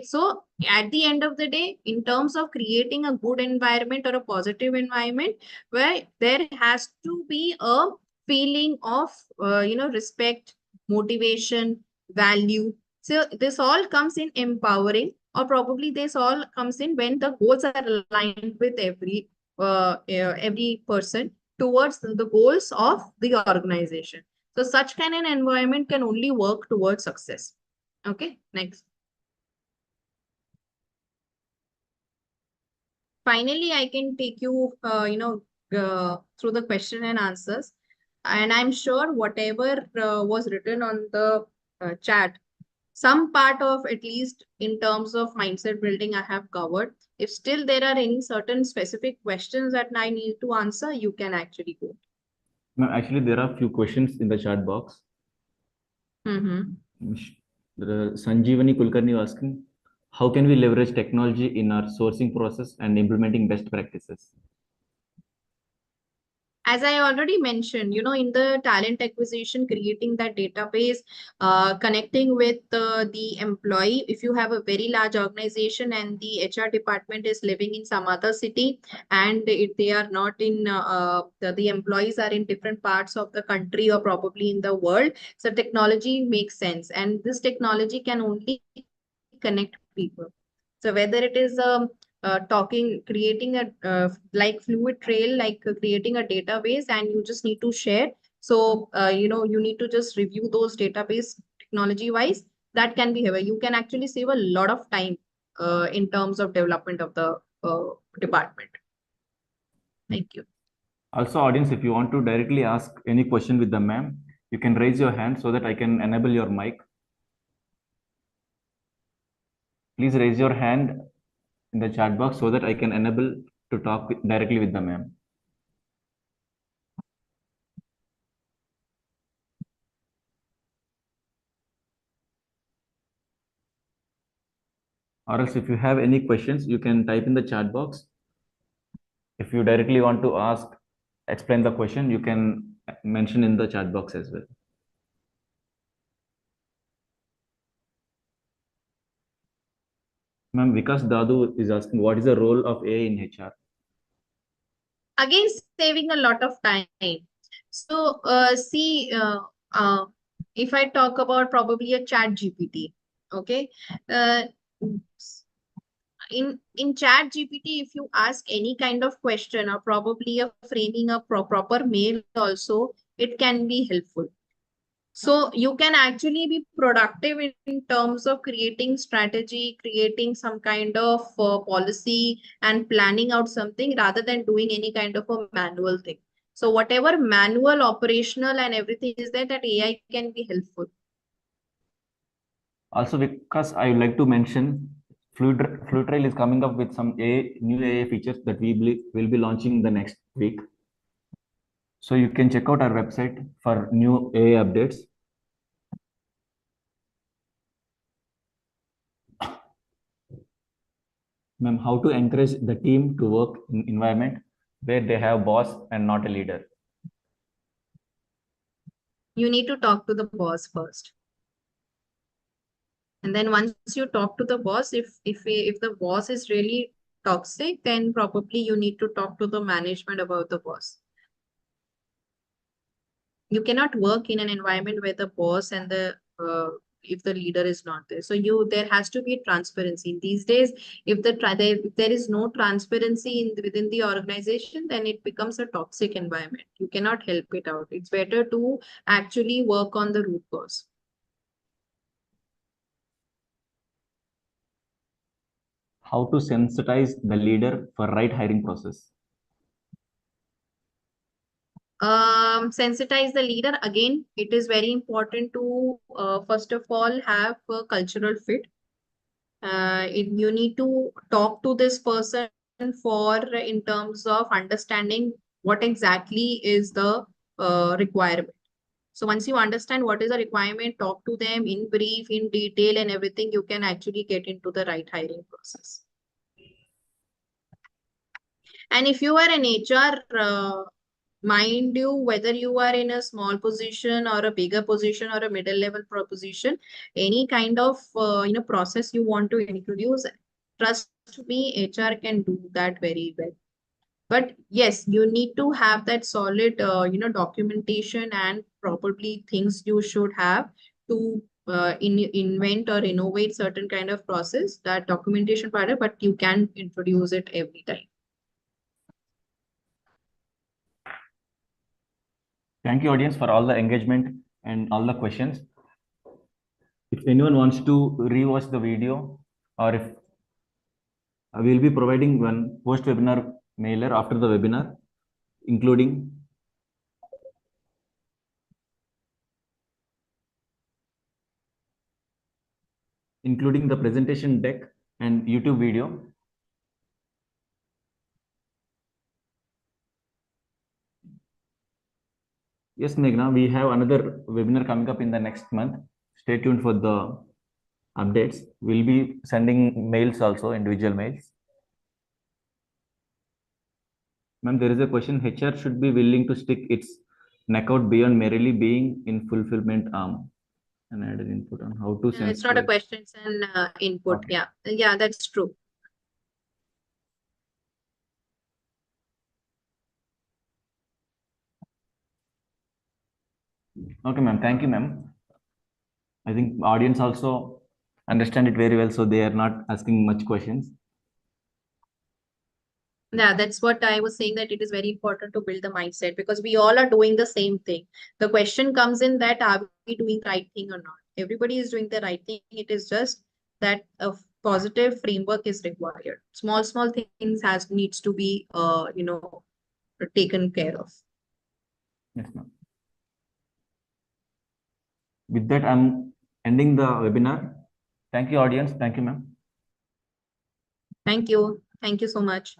So at the end of the day, in terms of creating a good environment or a positive environment, where there has to be a feeling of, respect, motivation, value. So this all comes in empowering, or probably this all comes in when the goals are aligned with every person towards the goals of the organization. So such kind of environment can only work towards success. Okay, next. Finally, I can take you, through the question and answers. And I'm sure whatever was written on the chat, some part of at least in terms of mindset building, I have covered. If still there are any certain specific questions that I need to answer, you can actually go. No, actually, there are few questions in the chat box. Mm-hmm. Sanjeevani Kulkarni asking, how can we leverage technology in our sourcing process and implementing best practices? As I already mentioned, in the talent acquisition, creating that database, connecting with the employee. If you have a very large organization and the HR department is living in some other city, and if they are not in, the employees are in different parts of the country or probably in the world, so technology makes sense. And this technology can only connect people. So whether it is creating a like fluid trail, like creating a database, and you just need to share. So you need to just review those database technology wise. That can be here. You can actually save a lot of time in terms of development of the department. Thank you. Also, audience, if you want to directly ask any question with the ma'am, you can raise your hand so that I can enable your mic. Please raise your hand in the chat box so that I can enable to talk directly with the ma'am. Or else if you have any questions, you can type in the chat box. If you directly want to ask, explain the question, you can mention in the chat box as well. Ma'am, Vikas Dadu is asking, what is the role of AI in HR? Again, saving a lot of time. So see, if I talk about probably a chat GPT, okay, uh, in chat GPT, if you ask any kind of question or probably a framing a proper mail also, it can be helpful. So you can actually be productive in terms of creating strategy, creating some kind of policy and planning out something rather than doing any kind of a manual thing. So whatever manual, operational and everything is there, that AI can be helpful. Also, because I would like to mention, Fluid Trail is coming up with some new AI features that will be launching the next week. So you can check out our website for new AI updates. Ma'am, how to encourage the team to work in environment where they have boss and not a leader? You need to talk to the boss first. And then once you talk to the boss, if the boss is really toxic, then probably you need to talk to the management about the boss. You cannot work in an environment where the boss and the if the leader is not there. So there has to be transparency. These days, if there is no transparency within the organization, then it becomes a toxic environment. You cannot help it out. It's better to actually work on the root cause. How to sensitize the leader for right hiring process? Sensitize the leader. Again, it is very important to first of all have a cultural fit. You need to talk to this person for in terms of understanding what exactly is the requirement. So once you understand what is the requirement, talk to them in brief, in detail and everything, you can actually get into the right hiring process. And if you are an HR, mind you, whether you are in a small position or a bigger position or a middle level position, any kind of process you want to introduce, trust me, HR can do that very well. But yes, you need to have that solid documentation and probably things you should have to invent or innovate certain kind of process, that documentation part, but you can introduce it every time. Thank you, audience, for all the engagement and all the questions. If anyone wants to rewatch the video, or if we'll be providing one post-webinar mailer after the webinar, including the presentation deck and YouTube video. Yes, Meghna, we have another webinar coming up in the next month. Stay tuned for the updates. We'll be sending mails also, individual mails. Ma'am, there is a question. HR should be willing to stick its neck out beyond merely being in fulfillment arm. And add an input on how to sense It's not a well. question, it's an input. Okay. Yeah, yeah, that's true. Okay, ma'am. Thank you, ma'am. I think audience also understand it very well, so they are not asking much questions. Yeah, that's what I was saying, that it is very important to build the mindset because we all are doing the same thing. The question comes in that are we doing the right thing or not? Everybody is doing the right thing. It is just that a positive framework is required. Small things has needs to be taken care of. Yes, ma'am. With that, I'm ending the webinar. Thank you, audience. Thank you, ma'am. Thank you. Thank you so much.